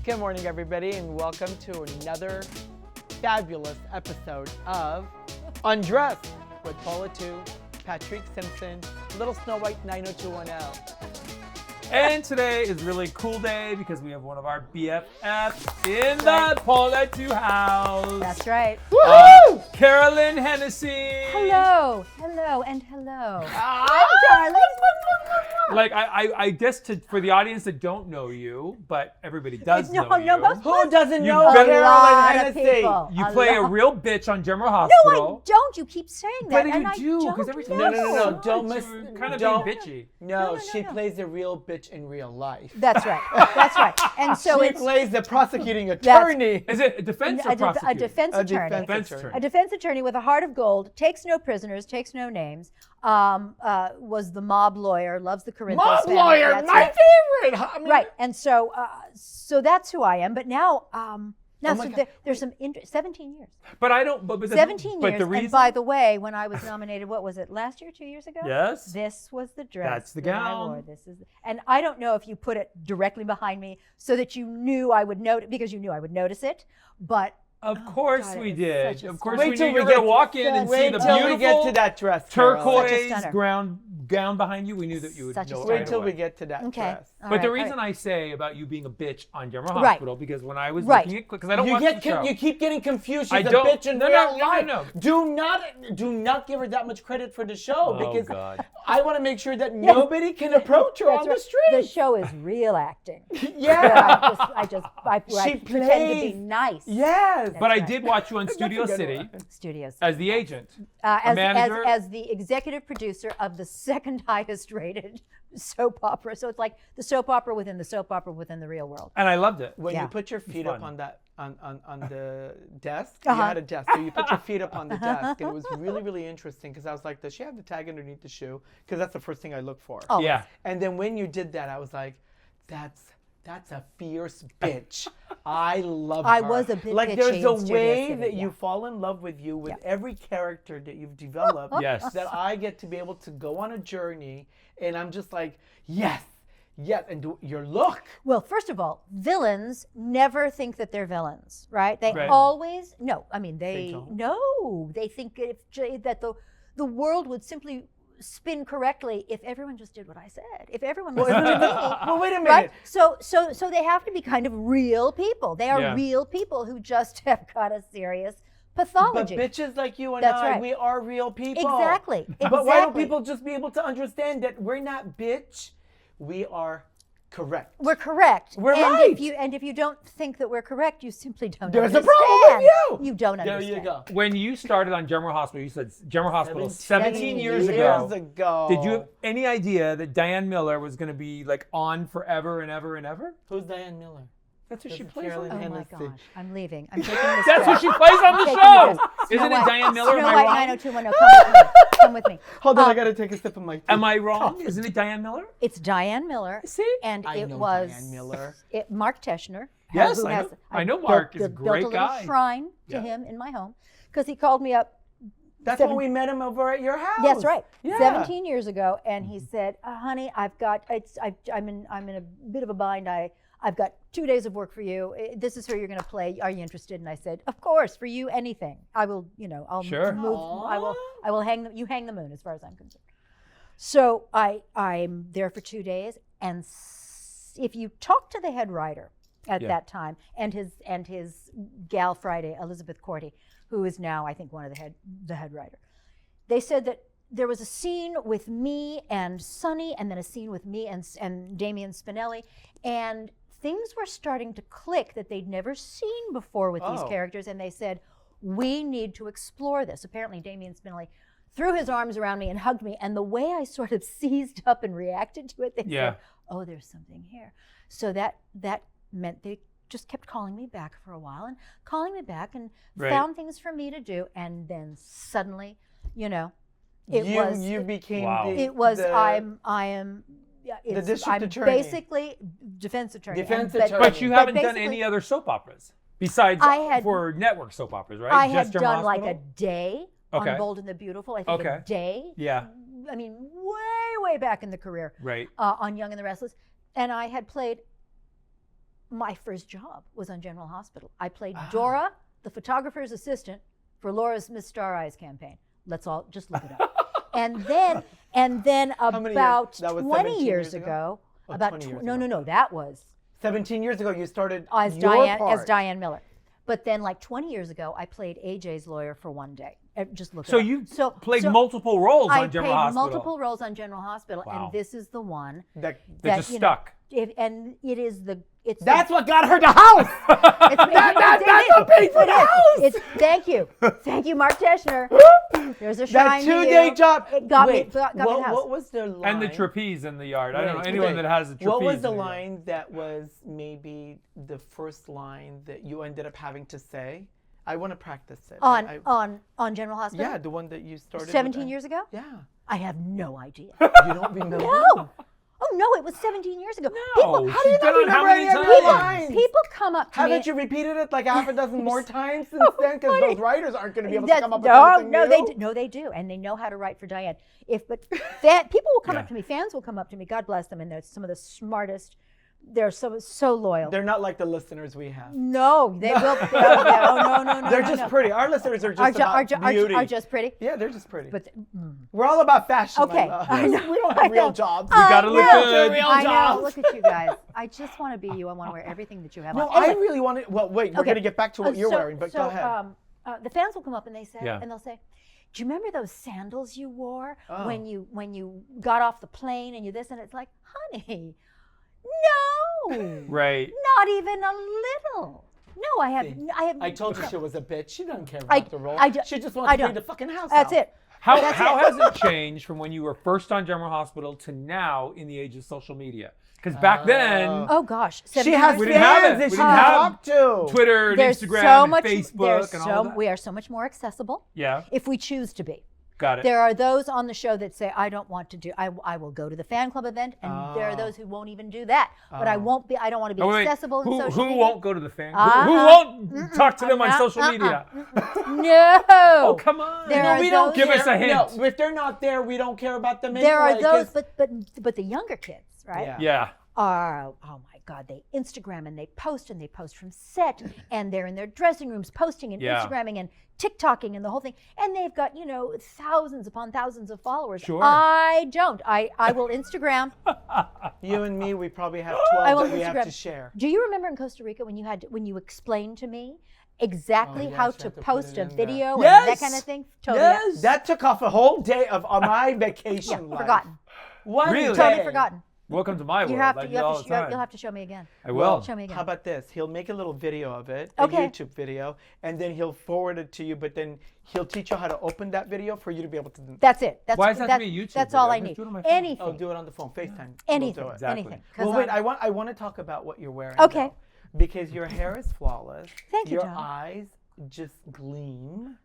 Good morning, everybody, and welcome to another fabulous episode of Undressed with Pol Atteu, Patrik Simpson, Little Snow White 90210. And today is a really cool day because we have one of our BFFs in the Pol Atteu house. That's right. Woohoo! Carolyn Hennesy. Hello, hello, and hello. Hi, darling. Like I guess for the audience that don't know you, but everybody does know you. Who doesn't You've know been- Carolyn lot of Hennesy? people. You play a real bitch on General No, Hospital. I don't. You keep saying that, But and you I do, don't. because every time No, I no, no, saw no, it, don't you miss- were kind of don't- being bitchy. No, No. she plays the real bitch in real life. That's right. That's right. And so She it's plays the prosecuting attorney. Is it a defense or a prosecutor? defense A attorney. defense attorney. A defense attorney with a heart of gold, takes no prisoners, takes no names, was the mob lawyer, loves the Corinthos Mob family. lawyer, That's my right. favorite. I mean, Right, and so that's who I am. But now, Oh my so God. there's some 17 years. But I don't. But 17 but years. the reason, And by the way, when I was nominated, what was it, last year, 2 years ago? Yes. This was the dress. That's the that I gown. wore. And I don't know if you put it directly behind me so that you knew I would notice, because you knew I would notice it. But Of course God, we it was did. such a Of course stunner. we Wait till knew we you were going get- to walk in and see Wait the till beautiful we get to that dress, Carolyn. Such a turquoise stunner. gown behind you. We knew that you would Such a know it stunner. right Wait till away. we get to that okay. dress. All But the right, all reason right. I say about you being a bitch on General Right. Hospital, because when I was Right. looking at, because I don't You watch get the show. you keep getting confused. I She's a don't- bitch in no, real no, no, life. no. Do not give her that much credit for the show Oh, because God. I want to make sure that nobody can approach her That's on right. the street. The show is real acting. Yeah. I She pretend to be plays- nice. Yes. But I right. did watch you on Studio a good City one. Studios. as the agent. As manager? the executive producer of the second highest rated soap opera. So it's like the soap opera within the soap opera within the real world. And I loved it. When Yeah. you put your feet up fun. on that on the desk, Uh-huh. you had a desk, so you put your feet up on the desk, and it was really really interesting because I was like, does she have the tag underneath the shoe? Because that's the first thing I look for. Oh. Yeah. And then when you did that, I was like, that's a fierce bitch. I love her. I was a bit like bitchy there's a in Studio way City, that yeah. you fall in love with you with Yeah. every character that you've developed. Yes. That I get to be able to go on a journey, and I'm just like, yes, and do your look. Well, first of all, villains never think that they're villains, right? They Right. always they don't? they think that the world would simply spin correctly if everyone just did what I said. If everyone was to me. Well, wait a minute. Right? So they have to be kind of real people. They are Yeah. real people who just have got a serious But pathology. bitches like you and That's I, right. we are real people. Exactly. But why don't Exactly. people just be able to understand that we're not bitch, we are correct. We're correct. We're and right. If you don't think that we're correct, you simply don't There's a understand. problem with you. You don't There understand. you go. When you started on General Hospital, you said General Hospital 17 years years ago. ago. Did you have any idea that Diane Miller was going to be like on forever and ever and ever? Who's Diane Miller? That's what she This is plays Carolyn on. Oh my Hennessy. gosh, I'm leaving. I'm taking this That's what dress. she plays on the Taking show. this. Isn't Snow it White- Diane Miller? Snow Am I White wrong? 90210. Come with me. Come with me. Hold on, I gotta take a sip of my tea. Am I wrong? Isn't it Diane Miller? It's Diane Miller. See? And I it know was Diane Miller. Mark Teschner. Yes, who I has- know- I know Mark is a great built a guy. little shrine to Yeah. him in my home because he called me up. That's seven- when we met him over at your house. That's right. Yeah. 17 years ago, and he said, "Honey, I'm in a bit of a bind. I've got 2 days of work for you. This is who you're going to play. Are you interested?" And I said, "Of course, for you, anything. I will. I'll Sure. move. Aw. I will hang the moon, as far as I'm concerned." So I'm there for 2 days, and if you talk to the head writer at Yeah. that time and his gal Friday, Elizabeth Cordy, who is now I think one of the head writer, they said that there was a scene with me and Sonny, and then a scene with me and Damien Spinelli, and things were starting to click that they'd never seen before with these Oh. characters, and they said, we need to explore this. Apparently Damien Spinelli threw his arms around me and hugged me, and the way I sort of seized up and reacted to it, they Yeah. said, oh, there's something here. So that meant they just kept calling me back for a while and calling me back and Right. found things for me to do, and then suddenly, it You became Wow. the. it was the, I am yeah, it's, district I'm attorney. basically defense attorney. Defense but- attorney. But you but haven't done basically, any other soap operas besides I had- for network soap operas, right? I Just had General done like a Hospital? day Okay. on Bold and the Beautiful. I think Okay. a day. Yeah. I mean, way back in the career Right. on Young and the Restless, and I had played my first job was on General Hospital. I played Dora, the photographer's assistant for Laura's Miss Star Eyes campaign. Let's all just look it up. And then about 20 years ago, that was 17 years ago you started as your part. as Diane Miller. But then, like 20 years ago, I played AJ's lawyer for one day. Just look. So it up. you played multiple roles on General Hospital. I played multiple roles on General Hospital, and this is the one that just stuck. And it is the. That's what got her the house. That's what paid for the house. Thank you, Mark Teschner. There's a shrine that 2-day job. It got me the house. What was the line? And the trapeze in the yard. I don't know anyone that has a trapeze. What was the line that was maybe the first line that you ended up having to say? I want to practice it. On General Hospital? Yeah, the one that you started 17 years ago? Yeah. I have no idea. You don't remember? No. Oh, no, it was 17 years ago. No. How do you not remember any of the lines? People come up to me. Haven't you repeated it like half a dozen more times since then? Because those writers aren't going to be able to come up with something new. They do, and they know how to write for Diane. People will come up to me, fans will come up to me, God bless them, and they're some of the smartest. They're so loyal. They're not like the listeners we have. No, they will. No. They're just pretty. Our listeners are just about beauty. Are just pretty. Yeah, they're just pretty. But we're all about fashion. Okay, I know. We don't have real jobs. We gotta look good. I know. Look at you guys. I just want to be you. I want to wear everything that you have. No, on. Anyway. I really want to. Well, wait. We're going to get back to what you're wearing, but go ahead. The fans will come up and they'll say, "Do you remember those sandals you wore when you got off the plane and you this?" And it's like, honey. No. Right. Not even a little. No, I have. I told you she was a bitch. She doesn't care about the role. She just wants to clean the fucking house That's out. it. How has it changed from when you were first on General Hospital to now in the age of social media? Because back then, oh gosh, she has we didn't have it. that We she didn't can have talk to. Twitter and there's Instagram so and much, Facebook and all that. We are so much more accessible. Yeah. If we choose to be. Got it. There are those on the show that say, I don't want to do, I will go to the fan club event, and there are those who won't even do that. But I don't want to be accessible in social media. Who won't go to the fan club? Who won't talk to them on social media? No. Oh, come on. We don't give us a hint. No, if they're not there, we don't care about them There anyway. are those, but the younger kids, right? Yeah. Are, oh my God, they Instagram and they post from set, and they're in their dressing rooms posting and Instagramming and TikToking and the whole thing, and they've got thousands upon thousands of followers. Sure. I don't. I will Instagram. You and me, we probably have 12 that we have to share. Do you remember in Costa Rica when you explained to me exactly how to post a video and that kind of thing? Totally. Yes. That took off a whole day of my vacation life. Forgotten. Really? Totally forgotten. Welcome to my world. You'll have to show me again. I will. Show me again. How about this? He'll make a little video of it, a YouTube video, and then he'll forward it to you, but then he'll teach you how to open that video for you to be able to. That's it. Why does that have to be a YouTube That's video? all I need. Anything. Oh, do it on the phone, FaceTime. Anything. We'll do it. Exactly. Anything. Well, wait, I want to talk about what you're wearing. Okay. Though, because your hair is flawless. Thank you, Your John. eyes just gleam.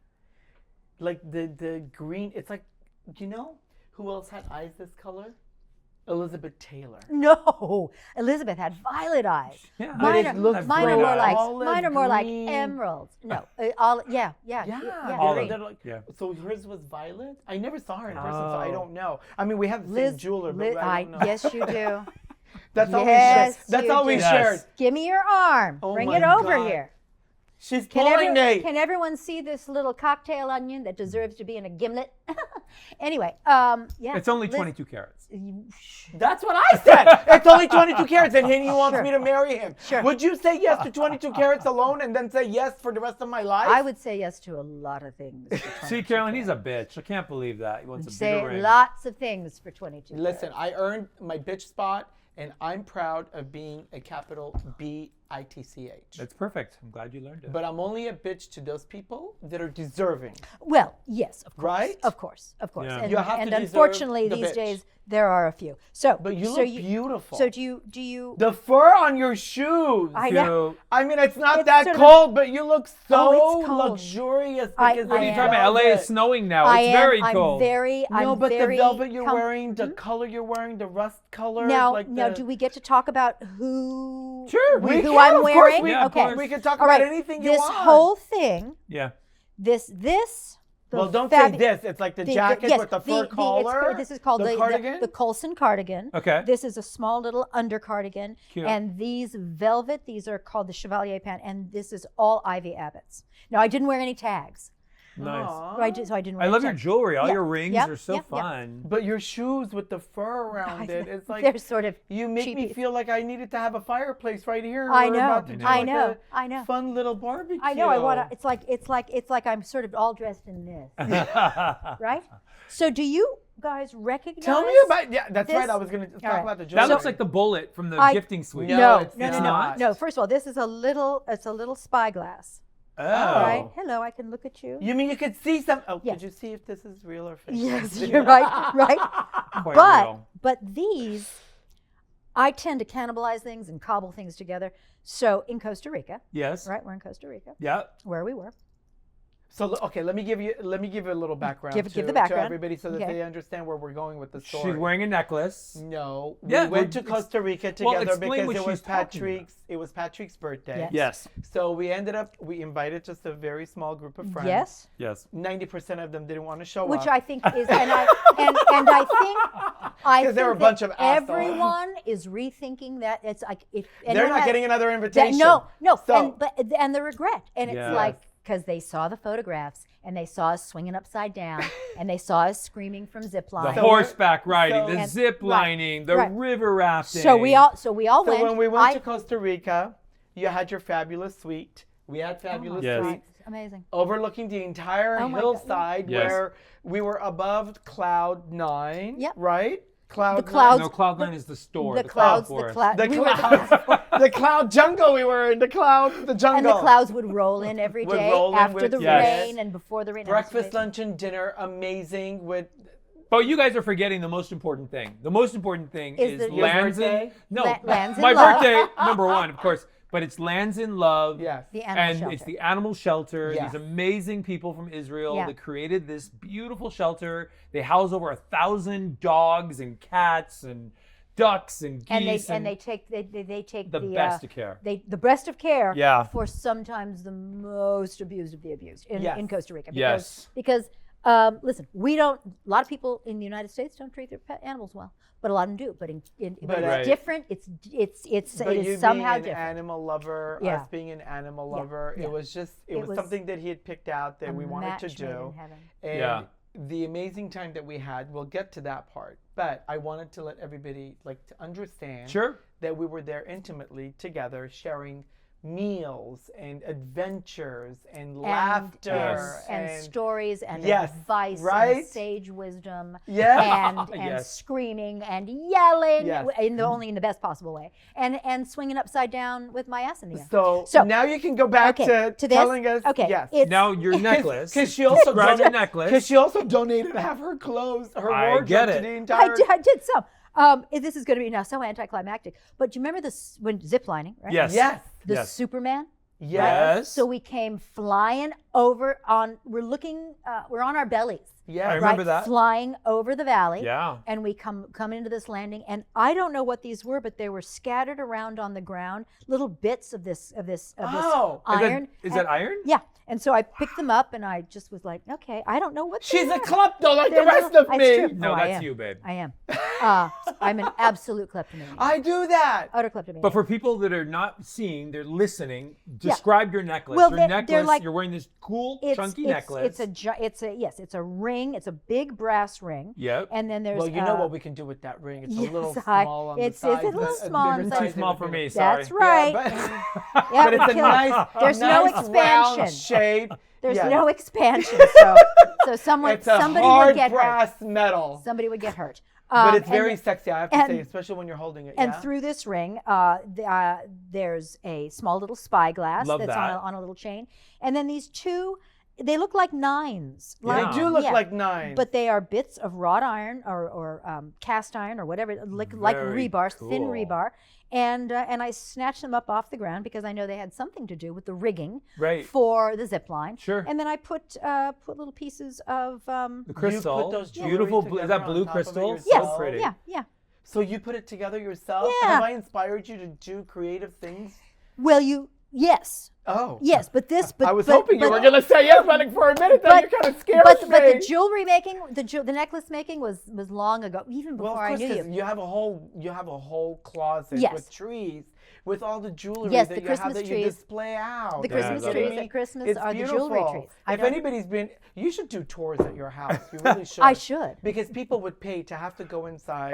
Like the green, it's like, do you know who else had eyes this color? Elizabeth Taylor. No, Elizabeth had violet eyes. Yeah. Mine Mine are more like emeralds. No, yeah. So hers was violet. I never saw her in person, so I don't know. I mean, we have the same jeweler, but I don't know. Yes, you do. That's all we shared. That's all we shared. Give me your arm. Oh Bring my it over God. here. She's pulling me. Can everyone see this little cocktail onion that deserves to be in a gimlet? Anyway, It's only 22 carats. That's what I said. It's only 22 carats, and he wants me to marry him. Sure. Would you say yes to 22 carats alone and then say yes for the rest of my life? I would say yes to a lot of things. See, Carolyn, he's a bitch. I can't believe that. He wants a bigger ring. Say lots of things for 22 Listen, carats. I earned my bitch spot, and I'm proud of being a capital BITCH. That's perfect. I'm glad you learned it. But I'm only a bitch to those people that are deserving. Well, yes, of course. Right? Of course. Yeah. And, You have to and deserve unfortunately, the these bitch. days, there are a few. So, But you look beautiful. So do you? The fur on your shoes. I know. I mean, it's not It's that sort of- cold, but you look so it's cold. luxurious. I- Because I What are you am. talking about? LA is snowing now. I It's am, very I'm cold. very, No, I'm but very the velvet you're wearing, the color you're wearing, the rust color. Now, like do we get to talk about who? Sure, who we can, I'm of course wearing? we- Yeah, of okay. course. We can talk All about right. anything you This want. whole thing, Yeah. this Well, don't say this. It's like the jacket yes, with the fur collar. This is called the cardigan. The Colson cardigan. Okay. This is a small little under cardigan. Cute. And these velvet, these are called the Chevalier pant, and this is all Ivy Abbott's. Now, I didn't wear any tags. Nice. So I didn't wear I any love your tags. jewelry. All Yeah, your rings yeah, are so yeah, yeah. fun. But your shoes with the fur around it, it's like They're sort of you make me cheapy. feel like I needed to have a fireplace right here. I We're know, about to do I like know, a I know. Fun little barbecue. I know. I want to. It's like I'm sort of all dressed in this, right? So, do you guys recognize? Tell me about. Yeah, that's this? right. I was going to talk right. about the jewelry. That looks like the bullet from the I- gifting suite. No, No, it's no, no, not. no. First of all, this is a little. It's a little spyglass. Oh. Right. Hello, I can look at you. You mean you could see some? Oh, Yeah. could you see if this is real or fake? Yes, you're right. Right. Quite real. But these, I tend to cannibalize things and cobble things together. So in Costa Rica, Yes. right? We're in Costa Rica, Yeah. where we were. So okay, let me give you a little background. Give the to background. everybody so that Okay. they understand where we're going with the story. She's wearing a necklace. No, Yeah, we went to it's- Costa Rica well, together explain because what it was she's talking about. Patrick's birthday. Yes. Yes. So we invited just a very small group of friends. Yes. Yes. 90% of them didn't want to show Which up. I think is, and I think 'Cause there were a that bunch of assholes. everyone is rethinking that. It's like if They're anyone not has- getting another that, invitation. no, So and the regret, and it's Yes. like because they saw the photographs and they saw us swinging upside down and they saw us screaming from zip The line. horseback riding, so- the And- zip right, lining, the right. river rafting. So we all So went. when we went to Costa Rica, you had your fabulous suite. We had fabulous Yes. suite Amazing. overlooking the entire Oh my God. hillside Yes. where we were above Cloud 9. Yep. Right? Cloud The clouds- No, Cloud9 is the store. The Cloud clouds, Forest. The we were- clouds, the cloud jungle we were in, the jungle. and the clouds would roll in every Would day roll in after with- the Yes. rain and before the rain. Breakfast, lunch, and dinner, amazing with But you guys are forgetting the most important thing. The most important thing Is is the- Your lands in birthday? no Lands in my love. birthday number one, of course. But it's lands in love. yes. The animal And shelter. it's the animal shelter. Yes. These amazing people from Israel Yeah. that created this beautiful shelter. They house over 1,000 dogs and cats and ducks and geese. and they take the best of care. the best of care Yeah. for sometimes the most abused of the abused in, Yes. in Costa Rica. Yes. Because listen, a lot of people in the United States don't treat their pet animals well, but a lot of them do. But but it's Right. different. It But you is somehow being an different. animal lover, Yeah. us being an animal Yeah. lover, Yeah. it was just It was was something that he had picked out that A we wanted to match made do. in heaven. And Yeah. the amazing time that we had, we'll get to that part. But I wanted to let everybody to understand Sure. that we were there intimately together, sharing meals and adventures and laughter Yes. and stories and Yes, advice right? and sage wisdom Yeah. and Yes. screaming and yelling Yes. only in the best possible way and swinging upside down with my ass in the air. So now you can go back Okay, to this? telling us. Okay, Yes. it's- Now your necklace. Because she also Describe your donated, necklace. because she also donated half her clothes, her I wardrobe get to it. the entire. I did some. This is going to be now so anticlimactic. But do you remember this when ziplining, right? Yes. Yes. The Yes. Superman. Yes. So we came flying over we're on our bellies. Yes. I remember that. Flying over the valley. Yeah. And we come into this landing, and I don't know what these were, but they were scattered around on the ground, little bits of this Oh. iron. Is that iron? Yeah. And so I picked them up, and I just was like, okay, I don't know what. She's they a are. klepto like They're the rest little- of It's me. true. No, Oh, I that's am. you, babe. I am. I'm an absolute kleptomaniac. I do that. Utter kleptomaniac. But for people that are not seeing, they're listening. Describe your necklace. Well, your they're necklace. like- You're wearing this cool, chunky necklace. It's a ring. It's a big brass ring. Yep. And then there's Well, you know what we can do with that ring. It's a little yes, small on it's the side. a little but small on bigger the size side. Too small than for it me. is. Sorry. That's right. Yeah, Yeah, but it's a kill it. nice, There's no nice round expansion. shape. There's Yes. no expansion. So somebody It's a would hard get hurt. brass metal. Somebody would get hurt. But it's and very then- sexy, I have to and- say, especially when you're holding it. And yeah? through this ring, there's a small little spyglass Love that's that. on a little chain, and then these two, they look like nines. They Yeah. do look Yeah. like nines. But they are bits of wrought iron or cast iron or whatever, like Very rebar, thin cool. rebar. And I snatched them up off the ground because I know they had something to do with the rigging Right. for the zip line. Sure. And then I put little pieces of The crystal. those jewelry Beautiful. Is together that on blue top of it crystal? yourself? yes, So pretty. yeah. So you put it together yourself? Yeah. Have I inspired you to do creative things? Well, Yes. Oh. Yes, but this. But I was but, hoping you but, were going to say yes, but for a minute, then you kind of scared me. But the jewelry making, the necklace making was long ago, even before Well, of course, I knew 'cause you. you have a whole closet Yes. with trees, with all the jewelry Yes, that the you have Christmas that you trees. display out. The Christmas love trees it. at Christmas It's are the jewelry beautiful. trees. I If know. anybody's been, you should do tours at your house. You really should. I should. Because people would pay to have to go inside.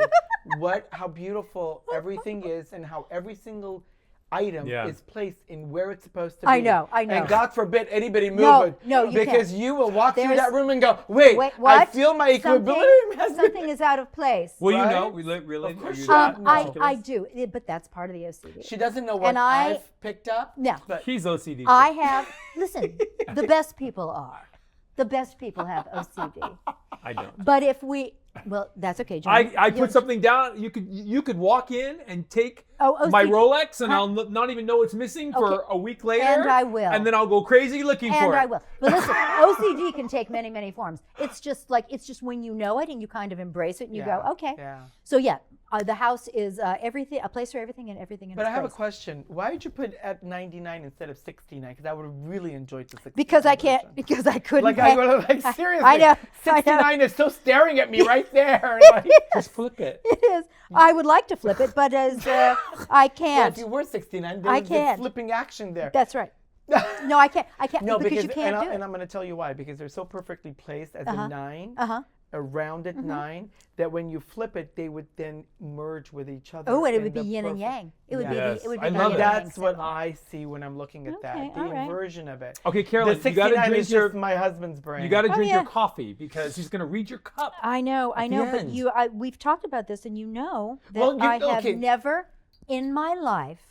How beautiful everything is, and how every single item is placed in where it's supposed to be. I know. And God forbid anybody move No, it. no, you because can't. you will walk through There's- that room and go, wait, Wait, I what? feel my equilibrium has been-" Something is out of place. Well, you Right? know, really. Of course Are you she that knows. I meticulous? do, but that's part of the OCD. She doesn't know what And I- I've picked up. No. But He's OCD. I have, listen, the best people are. The best people have OCD. I don't. But if well, that's okay, John. I put something down. You could walk in and take Oh, my OCD. Rolex, and I'll not even know it's missing for Okay. a week later. And I will. And then I'll go crazy looking for And it. I will. But listen, OCD can take many, many forms. It's just when you know it and you kind of embrace it and you go, okay. Yeah. So yeah, the house is everything, a place for everything and everything in But its I have a place. question. Why did you put at 99 instead of 69? Because I would have really enjoyed the 69. Because I version. can't, because I couldn't. Like, I would have, like, seriously. I know. 69 is still staring at me right there. Like, Just flip it. It is. I would like to flip it, but as I well, can't. if you were 69, there I was can't. flipping action there. That's right. No, I can't. No, because you can't do and it. I'm going to tell you why. Because they're so perfectly placed as a 9, Uh-huh. a rounded 9, that when you flip it, they would then merge with each other. Oh, and it in would be the yin and perfect- yang. It would Yes, be. It would I be love the it. yin and yang That's what symbol. I see when I'm looking at that. Okay, The all right. inversion of it. Okay, The Carolyn, you 69 got to drink is your. just my husband's brain. You got to drink yeah. your coffee because he's going to read your cup. I know, the but end. we've talked about this, and you know that Well, I have okay. never in my life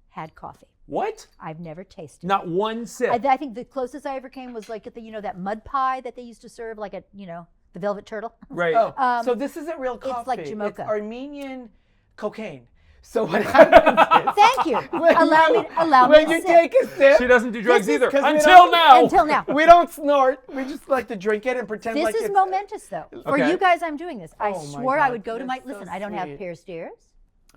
had coffee. What? I've never tasted. Not one sip. I think the closest I ever came was like at the that mud pie that they used to serve like at the Velvet Turtle. Right. Oh, so this isn't real coffee. it's like Jamocha. It's Armenian cocaine. So what happens is, Thank you. Allow me when to you sip. take a sip, She doesn't do drugs This is either 'cause we until don't- now. Until now. we don't snort. We just like to drink it and pretend This like is it's momentous, though. For Okay. you guys, I'm doing this. I Oh, my swore I God, would go to my. that's so Listen, I don't have sweet. pierced ears.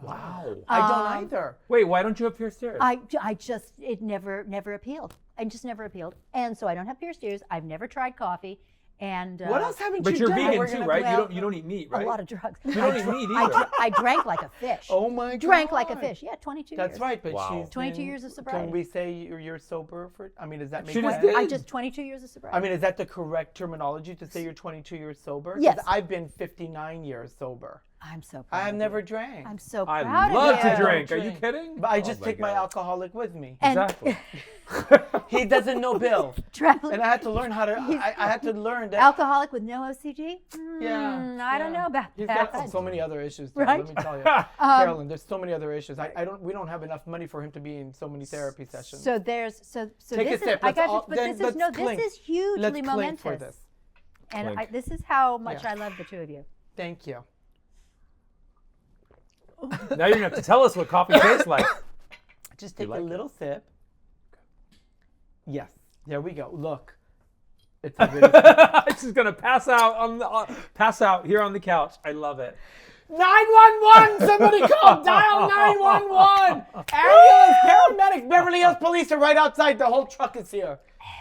Wow. I don't either. Wait, why don't you have pierced ears? I just it never appealed. I just never appealed, and so I don't have pierced ears. I've never tried coffee, and What else haven't But you you're done? vegan We're too, gonna- right? well, you don't eat meat, right? a lot of drugs. You don't eat meat I, either. I drank like a fish. Oh my God. Drank like a fish. Yeah, 22 That's years. right, but Wow. she's 22 been- years of sobriety. Can we say you're sober for? I mean, does that make She just sense? did. I just 22 years of sobriety. I mean, is that the correct terminology to say you're 22 years sober? 'Cause Yes. I've been 59 years sober. I'm so proud. I have of never you. drank. I'm so I proud love of to you. drink. Are you Drink. kidding? But I Oh just my take my God. alcoholic with me. And Exactly. He doesn't know Bill. traveling. And I had to learn how to, I had to learn that. Alcoholic with no OCD? Yeah. I don't know about He's that. got so many other issues, though, Right? let me tell you. Carolyn, there's so many other issues. We don't have enough money for him to be in so many therapy sessions. So there's so Take this a sip. is I Let's got all- you, but then this let's is no clink. this is hugely Let's clink momentous. for this. And Clink. this is how much Yeah. I love the two of you. Thank you. Now you're gonna have to tell us what coffee tastes like. Just take like a it? little sip. Yes. There we go. Look. It's a really She's gonna pass out pass out here on the couch. I love it. 911! Somebody call! Dial 911! Ambulance, paramedics, Beverly Hills police are right outside. The whole truck is here.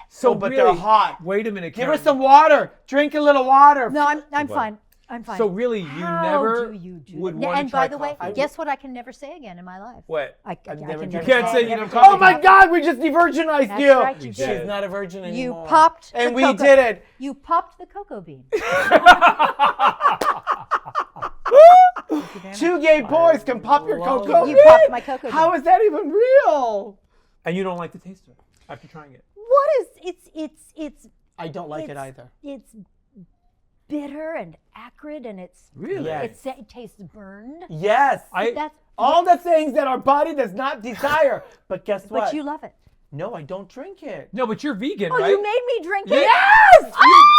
So, but really, they're hot. Wait a minute, Give her Karen. some water. Drink a little water. No, I'm Goodbye. fine. I'm fine. So really, you How never do you do would that? want to And try by the way, coffee. guess what I can never say again in my life? What? I never can do never You can't say you never don't say coffee. Oh my that. God, we just de-virginized That's you. right, you did. She's not a virgin anymore. You popped And the we cocoa- did it. You popped the cocoa bean. 2 gay boys can pop your love cocoa it. You bean. popped my cocoa bean. How is that even real? And you don't like the taste of it after trying it. What is it's I don't like it It's- either. it's bitter and acrid and it's Really? Yes. it tastes burned. Yes. That's All the things that our body does not desire. But guess what? but you love it. No, I don't drink it. No, but you're vegan, Oh, right? you made me drink it. Yes!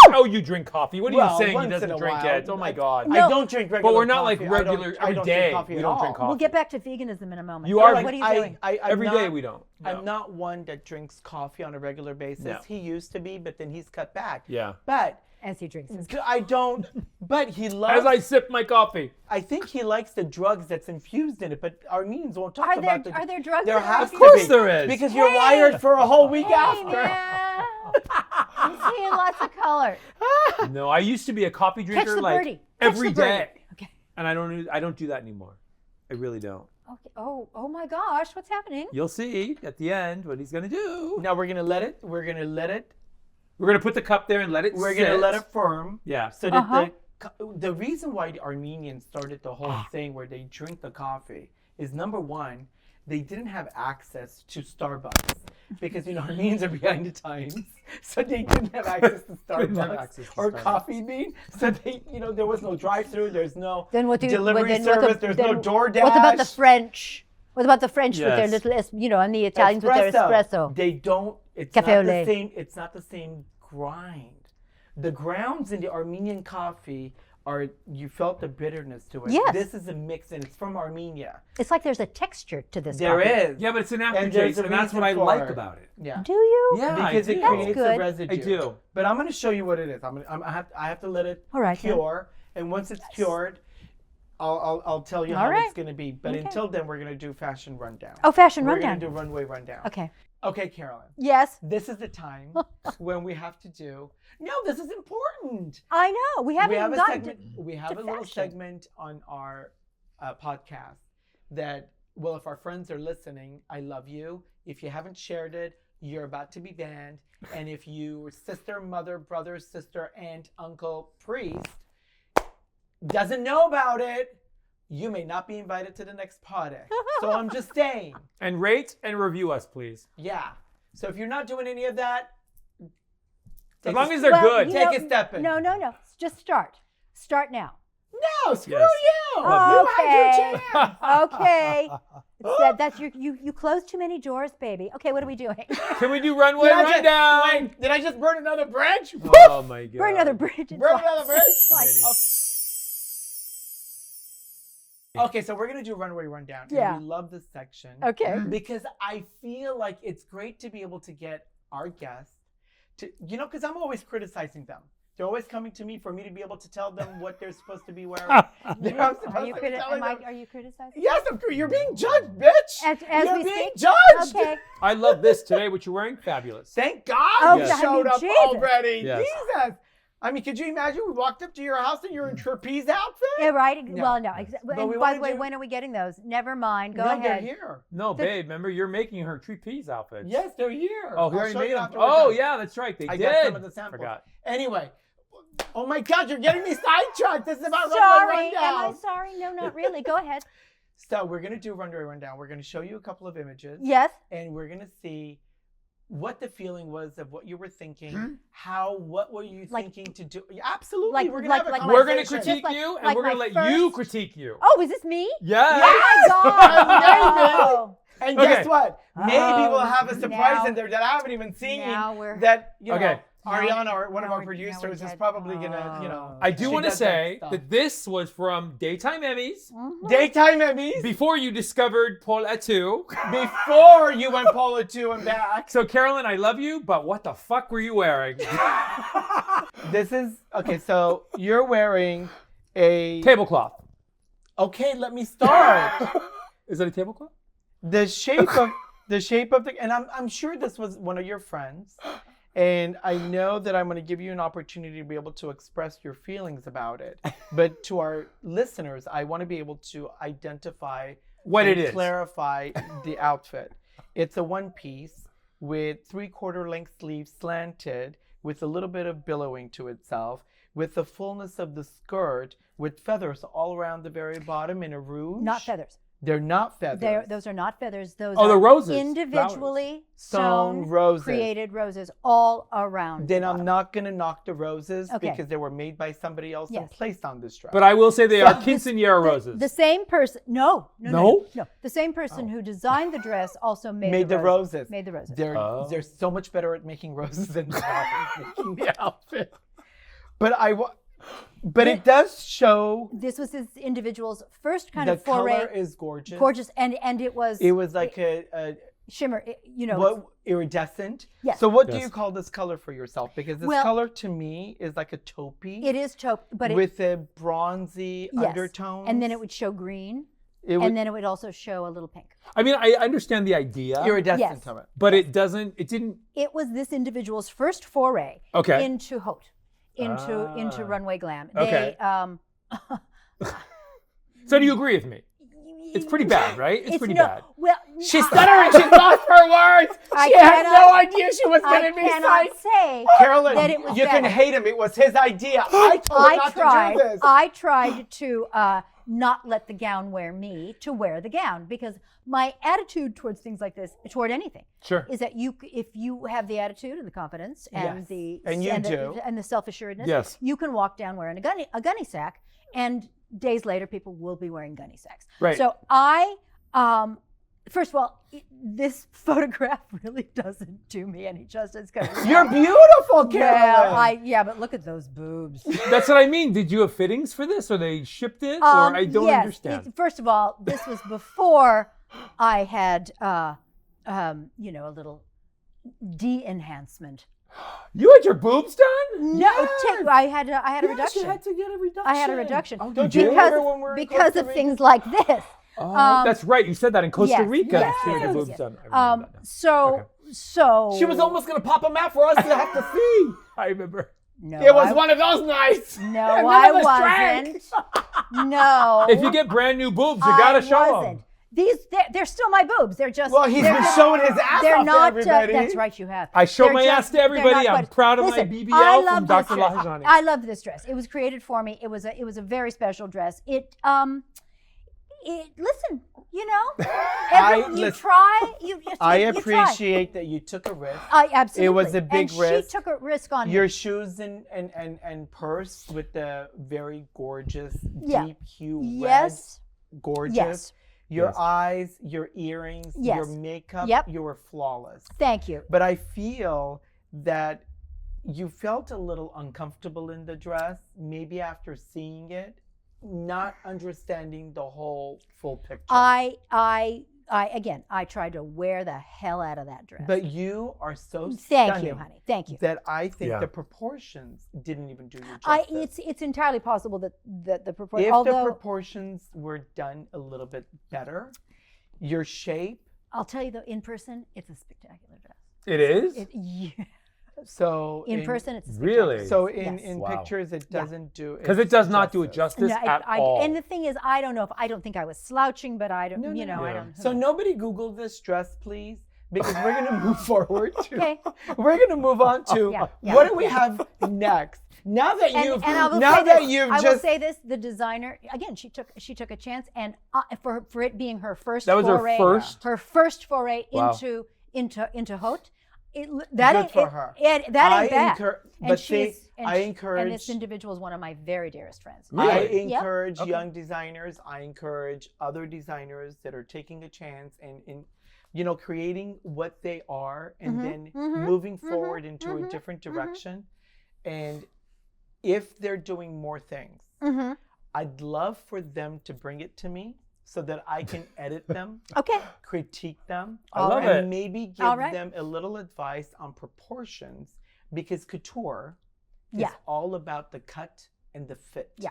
Oh, you drink coffee. What are Well, you saying? He once doesn't in a drink while. it. Oh my God. I don't drink regular But we're not like coffee. I don't- regular I every don't day. drink coffee We at don't drink all. coffee. We'll get back to veganism in a moment. You are What are you doing? I'm Every not- day we don't. No. I'm not one that drinks coffee on a regular basis. No. He used to be, but then he's cut back. Yeah. But as he drinks his I don't, but he loves. As I sip my coffee. I think he likes the drugs that's infused in it, but Armenians won't talk about Are there drugs? There that has are to Of course be, there is. because you're wired for a whole week Hey, after. man. I'm seeing lots of color. No, I used to be a coffee Catch drinker the like birdie. Catch every the birdie. day, Okay. and I don't do that anymore. I really don't. Okay. Oh my gosh, what's happening? You'll see at the end what he's gonna do. Now we're gonna let it. We're gonna let it. We're gonna put the cup there and let it. We're sit. gonna let it firm. Yeah. So that the reason why the Armenians started the whole thing where they drink the coffee is, number one, they didn't have access to Starbucks because Armenians are behind the times, so they didn't have access to Didn't have Starbucks access to or Starbucks. Coffee Bean. So they, there was no drive-through. There's no Then what do you, delivery then service. what There's no DoorDash. What about the French? What about the French with their Yes. little, and the Italians with their espresso? They don't. It's Café not au the lait. same. It's not the same grind. The grounds in the Armenian coffee are. You felt the bitterness to it. Yes. This is a mix, and it's from Armenia. It's like there's a texture to this. There coffee. is. Yeah, but it's an And there's aftertaste, a and that's what I reason like for it. about it. Yeah. Do you? Yeah, Because I it do. creates good. a residue. I do. But I'm going to show you what it is. I have to let it All right, then. cure, and once it's cured, I'll tell you All how right. it's going to be. But Okay. until then, we're going to do fashion rundown. Oh, fashion We're rundown. going to do runway rundown. Okay. Okay, Carolyn. Yes, This is the time when we have to do. No, this is important. I know. We haven't We have even a gotten segment. We to have a little fashion. segment on our podcast that, well, if our friends are listening, I love you. If you haven't shared it, you're about to be banned. And if you sister, mother, brother, sister, aunt, uncle, priest doesn't know about it, you may not be invited to the next party. So I'm just saying. And rate and review us, please. Yeah. So if you're not doing any of that, As long as they're Well, good. you Take know, a step in. No. Just start. Start now. No, screw Yes. you. Love You had your Okay. chance. Okay. That's you closed too many doors, baby. Okay, what are we doing? Can we do runway Did I just- rundown? wait, did I just burn another branch? Oh my god. Burn another bridge. It's Burn like- another bridge? it's like- Many. Okay, so we're gonna do runway rundown. Yeah. And we love this section. Okay. Because I feel like it's great to be able to get our guests to, because I'm always criticizing them. They're always coming to me for me to be able to tell them what they're supposed to be wearing. I'm Are supposed you, to be telling them. are you criticizing? Yes, you're being judged, bitch. As you're we being speak? judged. Okay. I love this today. What you're wearing? Fabulous. Thank God Oh, you Yes. showed up Jesus. already. Yes. Jesus. I mean, could you imagine we walked up to your house and you're in trapeze outfit? Yeah, right. No. Well, no. But And we by wanna the way, do- when are we getting those? Never mind. Go no, ahead. they're here. No, babe. Remember, you're making her trapeze outfits. Yes, they're here. Oh, I'll he already show made you them. after we're Oh, done. yeah, that's right. They I did. got some of the samples. Forgot. Anyway, oh my God, you're getting me sidetracked. This is about runway Sorry. rundown. Am I sorry? No, not really. Go ahead. So we're gonna do runway rundown. We're gonna show you a couple of images, Yes. and we're gonna see what the feeling was of what you were thinking. Hmm? What were you Like- thinking to do? Yeah, absolutely. like- we're gonna like- have a like my We're going to conversation. critique Just you, like and we're going to my let you first- critique you. Oh, is this me? Yes. Oh my God. And Okay. guess what? Maybe Oh, we'll have a surprise now- in there that I haven't even seen. now we're- That Okay. Ariana, or one of now our we're- now we're producers, is dead. probably gonna, I do she want to does that say stuff. that this was from Daytime Emmys, Daytime Emmys before you discovered Pol Atteu. before you went Pol Atteu and back. So, Carolyn, I love you, but what the fuck were you wearing? This is okay. So you're wearing a Tablecloth. Okay, let me start. Is that a tablecloth? the shape of the, and I'm sure this was one of your friends, and I know that I'm going to give you an opportunity to be able to express your feelings about it. But to our listeners, I want to be able to identify What and it is. clarify the outfit. It's a one piece with 3/4 length sleeves slanted, with a little bit of billowing to itself, with the fullness of the skirt, with feathers all around the very bottom in a rouge. Not feathers. They're not feathers. Those are not feathers. Those Oh, are the roses, individually Sewn sewn, roses. created roses all around. Then the I'm bottom. not going to knock the roses Okay. because they were made by somebody else and Yes. placed on this dress. But I will say they are So quinceanera roses. The same person. No. No? The same person who designed the dress also made the roses. Made the roses. They're so much better at making roses than they are at making the outfit. But it does show This was this individual's first kind the of foray. color is gorgeous. Gorgeous, and it was. It was like a shimmer. What, iridescent? Yes. So what do Yes. you call this color for yourself? Because this Well, color to me is like a taupey. it is taupe, but with a bronzy yes. undertone. And then it would show green, It would, and then it would also show a little pink. I mean, I understand the idea, iridescent Yes. of it. but it didn't. It was this individual's first foray Okay. into haute, into runway glam. Okay. They, So do you agree with me? It's pretty bad, right? It's pretty bad. Well, She's stuttering. She lost her words. I She had cannot- no idea she was I going to be cannot sight. say Carolyn, that it was you can bad. hate him. It was his idea. I told her not to do this. I tried to not let the gown wear me, to wear the gown, because my attitude towards things like this, toward anything, Sure. is that if you have the attitude and the confidence and Yes. the And you and do. and the self-assuredness, Yes. you can walk down wearing a gunny sack, and days later people will be wearing gunny sacks. Right. So first of all, this photograph really doesn't do me any justice. You're beautiful, Carolyn. Well, but look at those boobs. That's what I mean. Did you have fittings for this, or they shipped it, or I don't yes. understand? First of all, this was before I had, a little de-enhancement. You had your boobs done? No, I had a Yeah, reduction. she had to get a reduction. I had a reduction. Oh, you Don't you did? remember when we were in because Costa of Rica? things like this. Oh, that's right. You said that in Costa yes, Rica. yes, She had your yes, boobs yes. done. I remember that now. So She was almost going to pop them out for us to have to see. I remember. No, It was one of those nights. No, And I none of us drank. wasn't. No. If you get brand new boobs, you gotta show wasn't. them. They're still my boobs. They're just. Well, he's they're been just- showing his ass They're off to not. everybody. That's right, you have. I show They're my ass to they're everybody. not I'm good. proud of Listen, my BBL I from love Dr. this dress. Lahajani. I love this dress. It was created for me. It was a very special dress. Listen, Listen, try. I you try. appreciate that you took a risk. I absolutely. It was a big and risk. She took a risk on Your me. shoes and purse with the very gorgeous Yeah. deep hue Yes. red, gorgeous. Yes. Your Yes. eyes, your earrings, Yes. your makeup, Yep. you were flawless. Thank you. But I feel that you felt a little uncomfortable in the dress, maybe after seeing it, not understanding the whole full picture. I tried to wear the hell out of that dress. But you are so Thank stunning you, honey. Thank you. that I think Yeah. the proportions didn't even do you I justice. it's entirely possible that the proportion. If Although the proportions were done a little bit better, your shape, I'll tell you though, in person, it's a spectacular dress. It is? so In person, it's a spectacular Really? dress. So Yes. in Wow. pictures, it doesn't do Because it does not do it justice. justice No, at all. And the thing is, I don't think I was slouching, but I don't, No, no, no. I Yeah. don't. So nobody Google this dress, please, because we're gonna move forward. Okay. We're gonna move on to Yeah, yeah. what do we have next? Now that you've and I will now say that this, you've I will just say this: the designer, again, she took a chance, and for it being her first That was her foray, first? her first foray Wow. into haute. Good That for ain't her. that ain't bad. But she's- see, and I she- encourage. And this individual is one of my very dearest friends. Really? I Yep. encourage Okay. young designers. I encourage other designers that are taking a chance and creating what they are and then moving forward into a different direction. And if they're doing more things, Mm-hmm. I'd love for them to bring it to me so that I can edit them, Okay. critique them, I love and it. maybe give All right. them a little advice on proportions, because couture Yeah. is all about the cut and the fit. Yeah.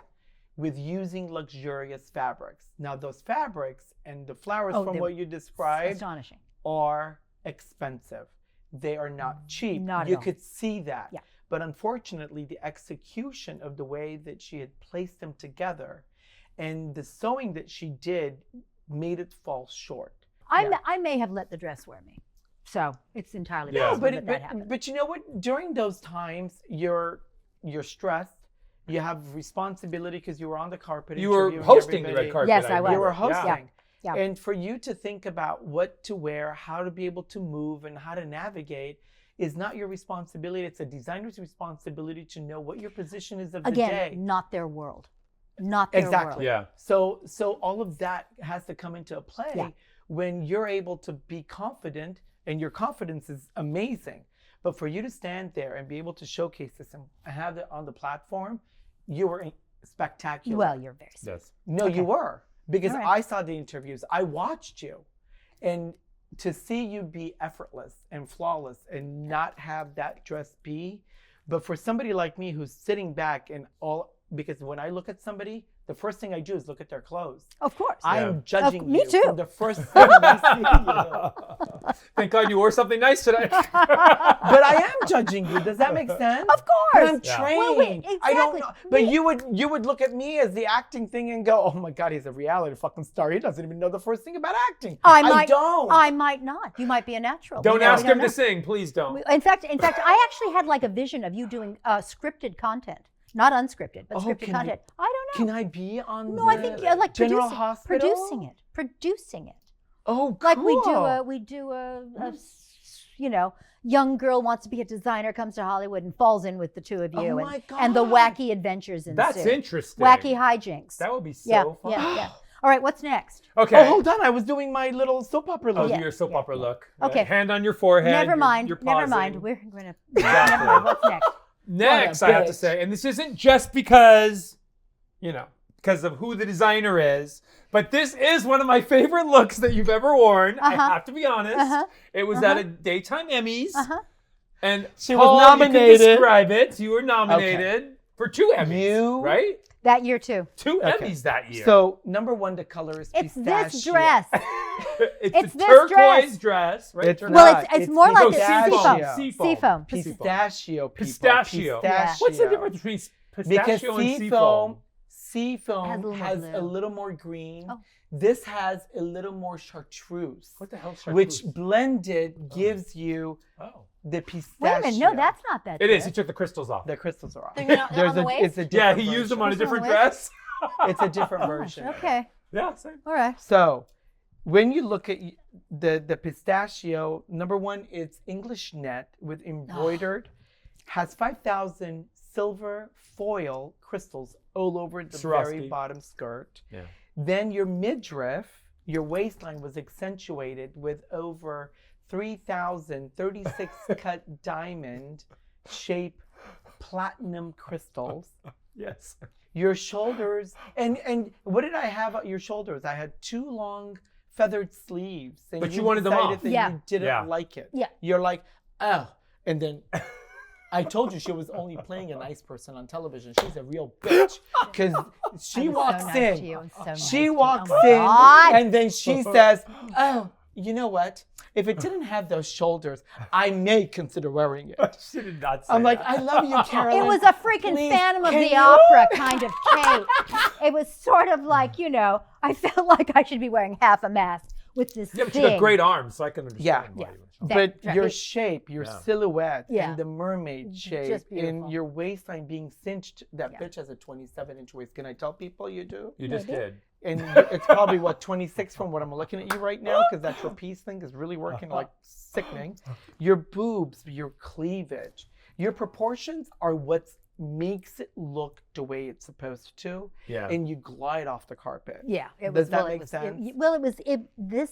With using luxurious fabrics. Now those fabrics and the flowers Oh, from they're what you described Astonishing. are expensive. They are not cheap. Not at You all. could see that. Yeah. But unfortunately, the execution of the way that she had placed them together and the sewing that she did made it fall short. I may have let the dress wear me, so it's entirely Yeah. possible But that happened. but you know what? During those times, you're stressed. You have responsibility because you were on the carpet. You were interviewing hosting the everybody. red carpet. Yes, I was. You were remember. Yeah. hosting. Yeah. And for you to think about what to wear, how to be able to move, and how to navigate is not your responsibility. It's a designer's responsibility to know what your position is of the Again, day. not their world. Not their Exactly. world. Yeah. So all of that has to come into play Yeah. when you're able to be confident, and your confidence is amazing. But for you to stand there and be able to showcase this and have it on the platform, you were spectacular. Well, you're very sweet. Yes. No, Okay. you were. Because All right. I saw the interviews. I watched you. And to see you be effortless and flawless and not have that dress be. But for somebody like me who's sitting back and all, because when I look at somebody, the first thing I do is look at their clothes. Of course. I'm judging me you too. from the first thing I see you. Thank God you wore something nice today. But I am judging you. Does that make sense? Of course. But I'm Yeah. trained. Well, wait, I don't exactly. know. But you would look at me as the acting thing and go, oh my God, he's a reality fucking star. He doesn't even know the first thing about acting. I don't. I might not. You might be a natural. Don't We ask him know. to sing, please don't. In fact, I actually had like a vision of you doing scripted content, not unscripted, but scripted can I- content. I don't know. Can I be on No, I think like General producing Hospital? it. Oh, cool. Like we do a young girl wants to be a designer, comes to Hollywood and falls in with the two of you, Oh my and the God. wacky adventures ensue. That's interesting. Wacky hijinks. That would be so fun. Yeah. All right, what's next? Okay. Oh, hold on. I was doing my little soap opera Oh, look. do your soap opera look. Okay. Hand on your forehead. Never mind. You're Never pausing. mind. We're gonna. Exactly. Never mind. What's next? Next, What a I have to bitch. say, and this isn't just because, because of who the designer is, but this is one of my favorite looks that you've ever worn. I have to be honest. It was at a daytime Emmys, and She was Paul, nominated. You can describe it. You were nominated for 2 Emmys, right? That year too. 2 Emmys that year. So number one, the color is It's pistachio. this dress. it's the this turquoise dress, right? It's Turquoise. Well, not. it's more like a pistachio. seafoam. Pistachio, people. Pistachio. Yeah. What's the difference between Because pistachio and seafoam? seafoam Has has a little more a blue. little more green. Oh. This has a little more chartreuse. What the hell? Chartreuse? Which blended gives you Oh. the pistachio. Wait a minute. No, that's not that. It is. good. He took the crystals off. The crystals are off. They're not- they're on the waist? It's a Yeah, different he used them on a version. different Crystals on the dress. It's a different version. Okay. Yeah, same. All right. So, when you look at the pistachio, number one, it's English net with embroidered, has 5,000 silver foil crystals all over the very Swarovski. bottom skirt. Yeah. Then your midriff, your waistline was accentuated with over 3,036 cut diamond shape platinum crystals. Yes. Your shoulders, and what did I have at your shoulders? I had 2 long feathered sleeves. And But you wanted them decided off. that Yeah. you didn't Yeah. like it. Yeah. You're like, oh. And then I told you she was only playing a nice person on television. She's a real bitch. Because she I'm walks so nice in. to you. I'm so nice to She you. walks Oh my in, God. and then she says, oh, you know what? If it didn't have those shoulders, I may consider wearing it. She did not say I'm like, that. I love you, Carolyn. It was a freaking Please, Phantom of can the you- Opera kind of cape. It was sort of like, I felt like I should be wearing half a mask with this Yeah, but you thing. got great arms, so I can understand Yeah. why Yeah. you were so. But That- your it- shape, your Yeah. silhouette, Yeah. and the mermaid shape, Just and beautiful. your waistline being cinched, that Yeah. bitch has a 27-inch waist. Can I tell people you do? You just Maybe. did. And it's probably, 26 from what I'm looking at you right now, because that trapeze thing is really working like sickening. Your boobs, your cleavage, your proportions are what makes it look the way it's supposed to, Yeah. and you glide off the carpet. Yeah, it Does was. that well, make it was,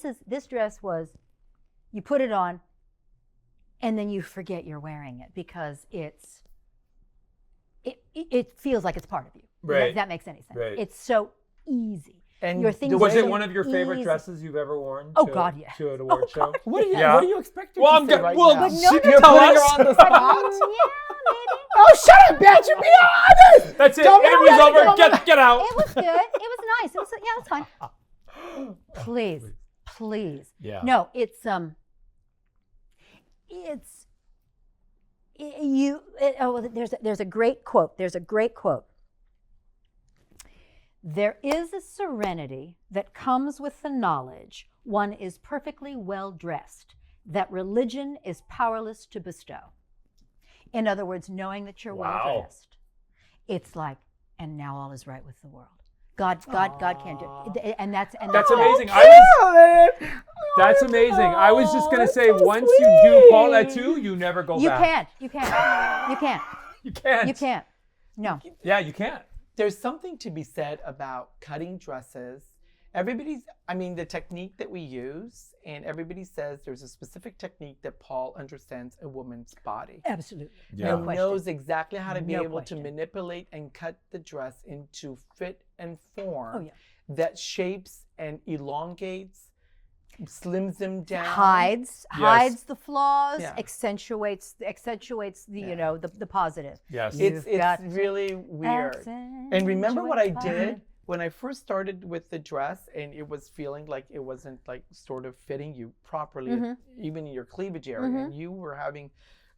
sense? This dress was, you put it on, and then you forget you're wearing it because it feels like it's part of you. Right. If that makes any sense. Right. It's so easy. And Your things the Was way- it one of your favorite Easy. dresses you've ever worn? Oh, to- God, yeah. To an award show? What are you? Yeah. What are you expecting Well, to I'm say good. right Well, now? But no, you're You're tell putting us. her on the spot. Yeah, maybe. Oh, shut up, bitch! Be honest. That's it. Don't Interview's worry, over. don't Get out. It was good. It was nice. It was it's fine. Please. Yeah. No, there's a great quote. There is a serenity that comes with the knowledge one is perfectly well dressed, that religion is powerless to bestow. In other words, knowing that you're well Wow. dressed. It's like, and now all is right with the world. God can't do it. And that's That's it. amazing. That's amazing. I was just gonna say, so once you do sweet. Pol Atteu, you never go back. You can't. You can't. You can't. No. Yeah, you can't. There's something to be said about cutting dresses. The technique that we use, and everybody says there's a specific technique that Paul understands a woman's body. Absolutely. Yeah. And knows exactly how to be No able question. to manipulate and cut the dress into fit and form Oh, yeah. that shapes and elongates slims them down. Hides the flaws, Yeah. accentuates the the positive. Yes. It's got really weird. And remember what I did when I first started with the dress, and it was feeling like it wasn't like sort of fitting you properly, even in your cleavage area, and you were having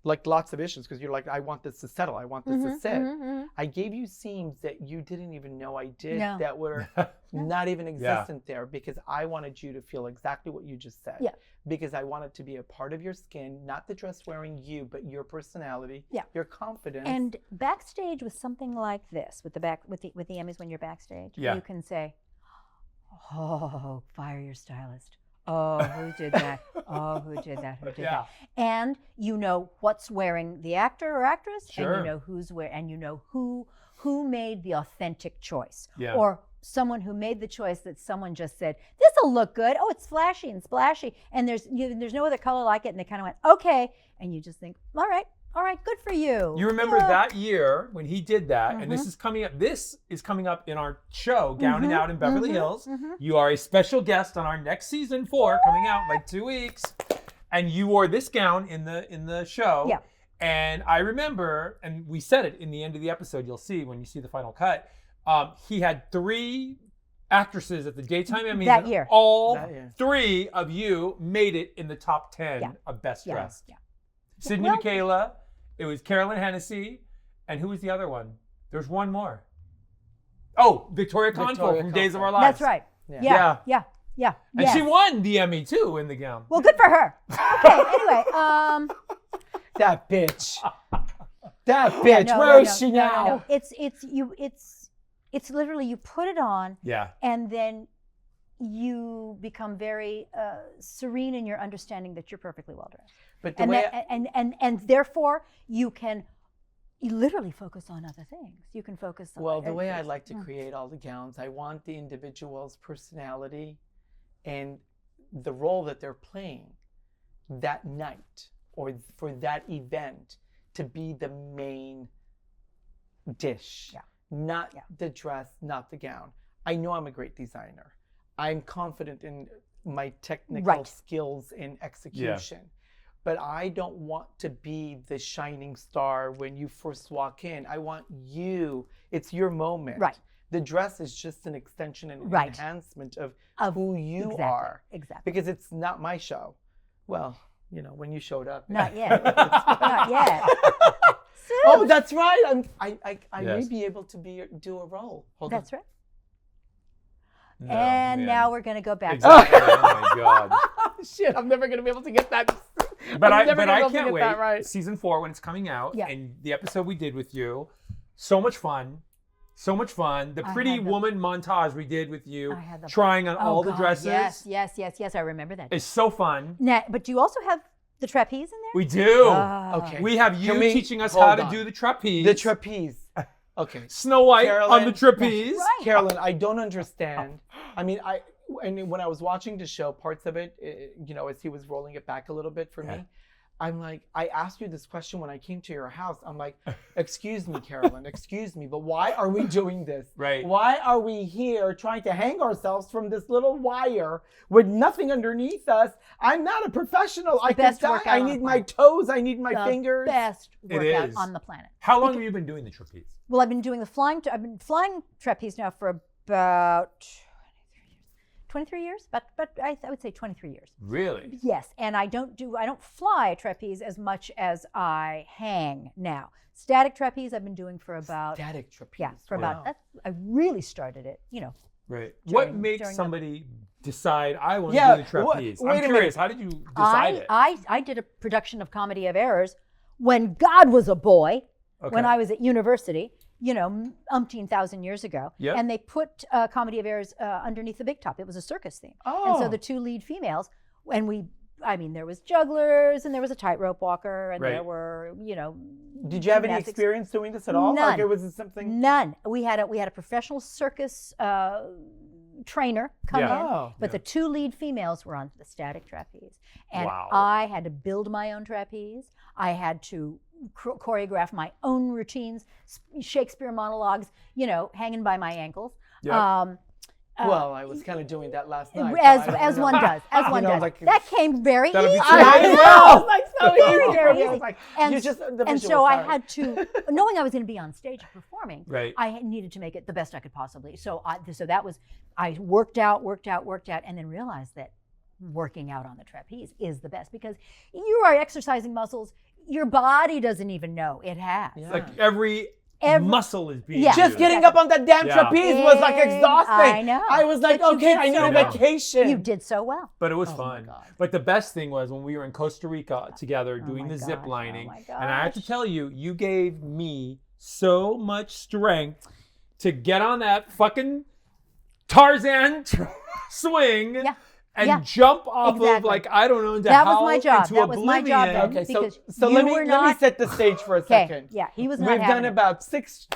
like lots of issues because you're like, I want this to settle, I want this to sit. I gave you seams that you didn't even know I did that were not even existent there, because I wanted you to feel exactly what you just said. Yeah. Because I wanted to be a part of your skin, not the dress wearing you, but your personality, your confidence. And backstage with something like this, with the Emmys, when you're backstage, you can say, "Oh, fire your stylist. Oh, who did that? Oh, who did that? Who did that?" And you know what's wearing the actor or actress, and you know who's wearing, and you know who made the authentic choice, or someone who made the choice that someone just said, "This'll look good. Oh, it's flashy and splashy, and there's no other color like it," and they kind of went, "Okay," and you just think, "All right, good for you." You remember that year when he did that, and this is coming up. This is coming up in our show, Gowning Out in Beverly Hills. You are a special guest on our next season 4, coming out in like 2 weeks, and you wore this gown in the show. Yeah. And I remember, and we said it in the end of the episode. You'll see when you see the final cut. He had 3 actresses at the Daytime Emmys that year. All 3 of you made it in the top 10 of Best Dressed. Yeah. Sydney Michaela, it was Carolyn Hennesy, and who was the other one? There's one more. Oh, Victoria Confo from Days of Our Lives. That's right. Yeah. And Yes. she won the Emmy too in the gown. Well, good for her. Okay, anyway, that bitch. That bitch. Where is she now? No. It's literally, you put it on, and then you become very serene in your understanding that you're perfectly well dressed. But the way and therefore you literally focus on other things. You can focus on the way I like to create all the gowns, I want the individual's personality and the role that they're playing that night or for that event to be the main dish. Not the dress, not the gown. I know I'm a great designer. I'm confident in my technical skills in execution. But I don't want to be the shining star when you first walk in. I want you. It's your moment. Right. The dress is just an extension and enhancement of who you are. Exactly. Because it's not my show. Well, when you showed up. Not yet. Not yet. Oh, that's right. I may be able to do a role. Hold that's on. right. No, and now we're going to go back. Exactly. Oh my God. Shit, I'm never going to be able to get that. But I can't wait. Right. Season 4 when it's coming out, and the episode we did with you, so much fun. The pretty woman montage we did with you, trying on all the dresses. Yes. I remember that. It's so fun. Now, but do you also have the trapeze in there? We do. Okay. We have you teaching us how to do the trapeze. The trapeze. Okay. Snow White on the trapeze. Right. Carolyn, I don't understand. I mean, when I was watching the show, parts of it, as he was rolling it back a little bit for me, I'm like, I asked you this question when I came to your house. I'm like, excuse me, Carolyn, excuse me, but why are we doing this? Right. Why are we here trying to hang ourselves from this little wire with nothing underneath us? I'm not a professional. I could die. I need my toes. I need my fingers. Best workout on the planet. How long have you been doing the trapeze? Well, I've been doing I've been flying trapeze now for about 23 years, but I would say 23 years. Really? Yes, and I don't fly trapeze as much as I hang now. Static trapeze I've been doing for about static trapeze. Yeah, for about I really started it, Right. What makes somebody decide I want to do the trapeze? I'm curious. How did you decide it? I did a production of Comedy of Errors when God was a boy, when I was at university. Umpteen thousand years ago. Yep. And they put Comedy of Errors underneath the big top. It was a circus theme. Oh. And so the 2 lead females, and there was jugglers, and there was a tightrope walker, and there were, Did you have any experience doing this at all? None. Like, was it something? None. We had a professional circus trainer come in, but the 2 lead females were on the static trapeze. And I had to build my own trapeze. I had to choreograph my own routines, Shakespeare monologues, hanging by my ankles. Yep. Well, I was kind of doing that last night. As one does. Like, that came very easy. That'll be I true. know. It's like so Very, easy. very I was easy. like, And, you just, the and visual so I side. had to, knowing I was going to be on stage performing, Right. I needed to make it the best I could possibly. So that was, I worked out, and then realized that working out on the trapeze is the best because you are exercising muscles your body doesn't even know it has. Yeah. Like every muscle is being Yeah. Just used. getting up on that damn Yeah. trapeze was like exhausting. I know. I was like, But you okay, did I need so a well. vacation. You did so well. But it was Oh my fun. God. But the best thing was when we were in Costa Rica together doing my the zip gosh, lining. oh my And I have to gosh. tell you, you gave me so much strength to get on that fucking Tarzan swing Yeah. and Yeah. jump off of Exactly. like, I don't know, into That was hell, my job. into That was my job oblivion. then. Okay, Because so you let me were let me not- set the stage for a Okay. second. Yeah, he was not We've having done it. about six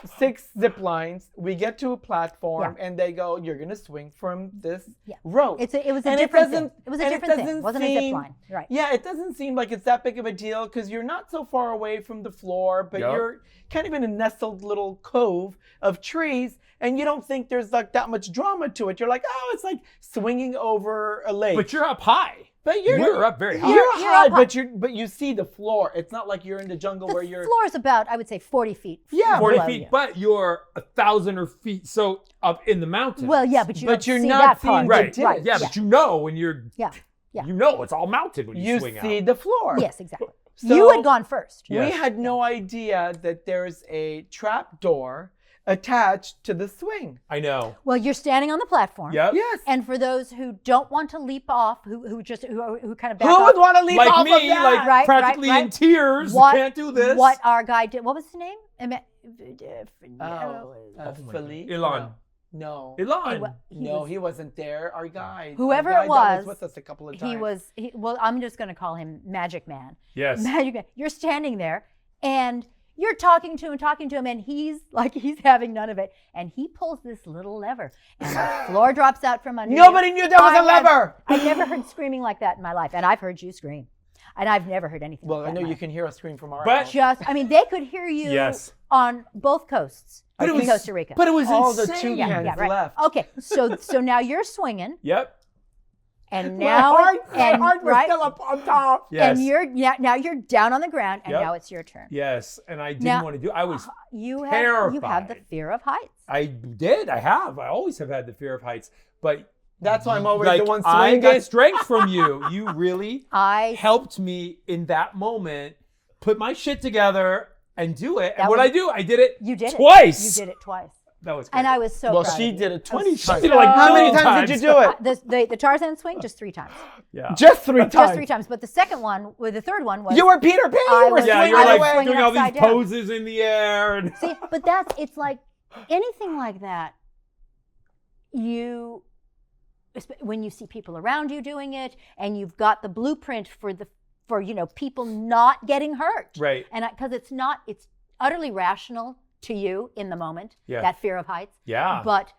zip lines. We get to a platform, Yeah. and they go, "You're gonna swing from this Yeah. rope." It was a And different thing. doesn't- It was a and different thing. It doesn't wasn't a zip seem- line. Right. Yeah, it doesn't seem like it's that big of a deal because you're not so far away from the floor, but Yup. you're kind of in a nestled little cove of trees, and you don't think there's like that much drama to it. You're like, oh, it's like swinging over a lake. But you're up high. But you're You're up very high. You're You're high, up high. but you see the floor. It's not like you're in the jungle The where you're. floor is about, I would say, 40 feet. Yeah, 40 below feet, you. but you're 1,000 or feet so up in the mountains. Well, yeah, but you But don't you're see not that seeing part. the right. dip. Right. Yeah, but you know when you're, Yeah. Yeah. you know it's all mounted when you, You swing see out. the floor. Yes, exactly. So- you had gone first. Yeah. We Yes. had no idea that there's a trap door attached to the swing. I know. Well, you're standing on the platform. Yep. Yes. And for those who don't want to leap off, who kind of back Who off, would want to leap Like off me, of that? like Right, practically right, in tears. What- Can't do this. what our guy did. What was his name? Philippe? Elon. No. Elon. No, he wasn't there. Our guy. Whoever our it guy that was, with us a couple of times. He was, well, I'm just going to call him Magic Man. Yes. Magic Man. You're standing there and you're talking to him, and he's having none of it. And he pulls this little lever, and the floor drops out from under. Nobody knew there was a lever. I never heard screaming like that in my life, and I've heard you scream, and I've never heard anything. Well, like I that know in my you life. can hear us scream from our But- house. I mean, they could hear you Yes. on both coasts But it in was- Costa Rica. But it was all the insane. two hands right. left. Okay, so now you're swinging, Yep. and My now heart was right, still up on top. Yes. and you're now you're down on the ground, and Yep. now it's your turn. Yes. And I didn't Now- want to do. I was. You have the Terrified. fear of heights. I did. I have. I always have had the fear of heights. But That's why I'm always like, the one I swinging. got strength from you. You really I helped me in that moment put my shit together and do it. That And what was- I do, I did it you did twice. it. You did it twice, That was great. and I was so Well, proud she of you. did it 20 She times. did it like How many million times did you do it? The Tarzan swing just 3 times. Yeah. Just 3 times. Just 3 times. But the second one, or the third one was You were Peter Pan. I You were was- Yeah, swinging you were I was like away. doing all these upside down. poses in the air. And see, but it's like anything like that. When you see people around you doing it, and you've got the blueprint for people not getting hurt, Right. And because it's utterly rational to you in the moment, Yeah. that fear of heights. Yeah. But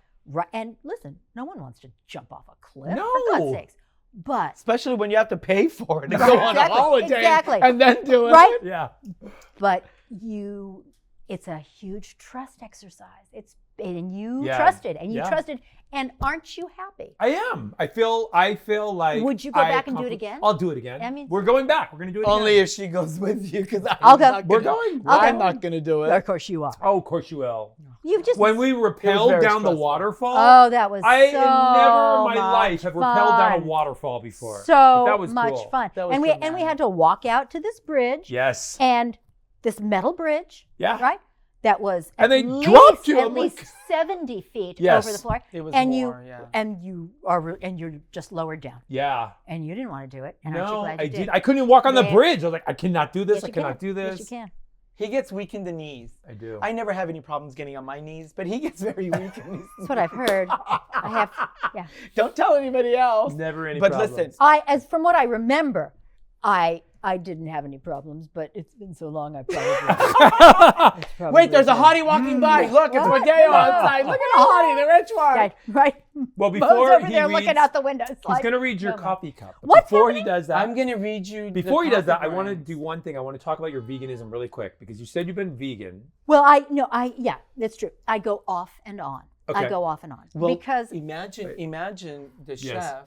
and listen, no one wants to jump off a cliff, No. for God's sakes. But Especially when you have to pay for it to Right, go on exactly, a holiday exactly. and then do it. right, Yeah. but it's a huge trust exercise. And you Yeah. trusted, and you Yeah. trusted, and aren't you happy? I am. I feel like. Would you go I back and do it accomplished- again? I'll do it again. I mean- we're going back. We're going to do it Only again. if she goes with you, because I'll go. We're going. I'm not going to do it. Of course you are. Oh, of course you will. You've just When we rappelled very down the stressful. waterfall, oh, that was I so never in my much life have rappelled down a fun. waterfall before. So But that was much cool. fun. That was And we dramatic. had to walk out to this bridge, Yes. and this metal bridge, Yeah. right? That was And at they least, dropped you. at I'm least like- 70 feet Yes. over the floor. It was and more, yeah. you're just lowered down, Yeah. and you didn't want to do it. And aren't you No, glad I you did. did? I couldn't even walk on the Yeah. bridge. I was like, I cannot do this. Yes, I you cannot can. do this. Yes, you can. He gets weak in the knees. I do. I never have any problems getting on my knees, but he gets very weak in his That's what I've heard. I have, yeah. Don't tell anybody else. Never any But problems. listen, As from what I remember, I didn't have any problems, but it's been so long. I probably. wait, there's a hottie walking by. Look, it's What? Mateo No. outside. Look at the hottie, the rich one. Right. Well, Mo's before over he there reads, looking out the window. It's he's like, going to read your come on. coffee cup. But What's before happening? he does that, I'm going to read you. before he does that, I want to brands. do one thing. I want to talk about your veganism really quick because you said you've been vegan. Well, yeah, that's true. I go off and on. I go off and on. Well, because imagine the chef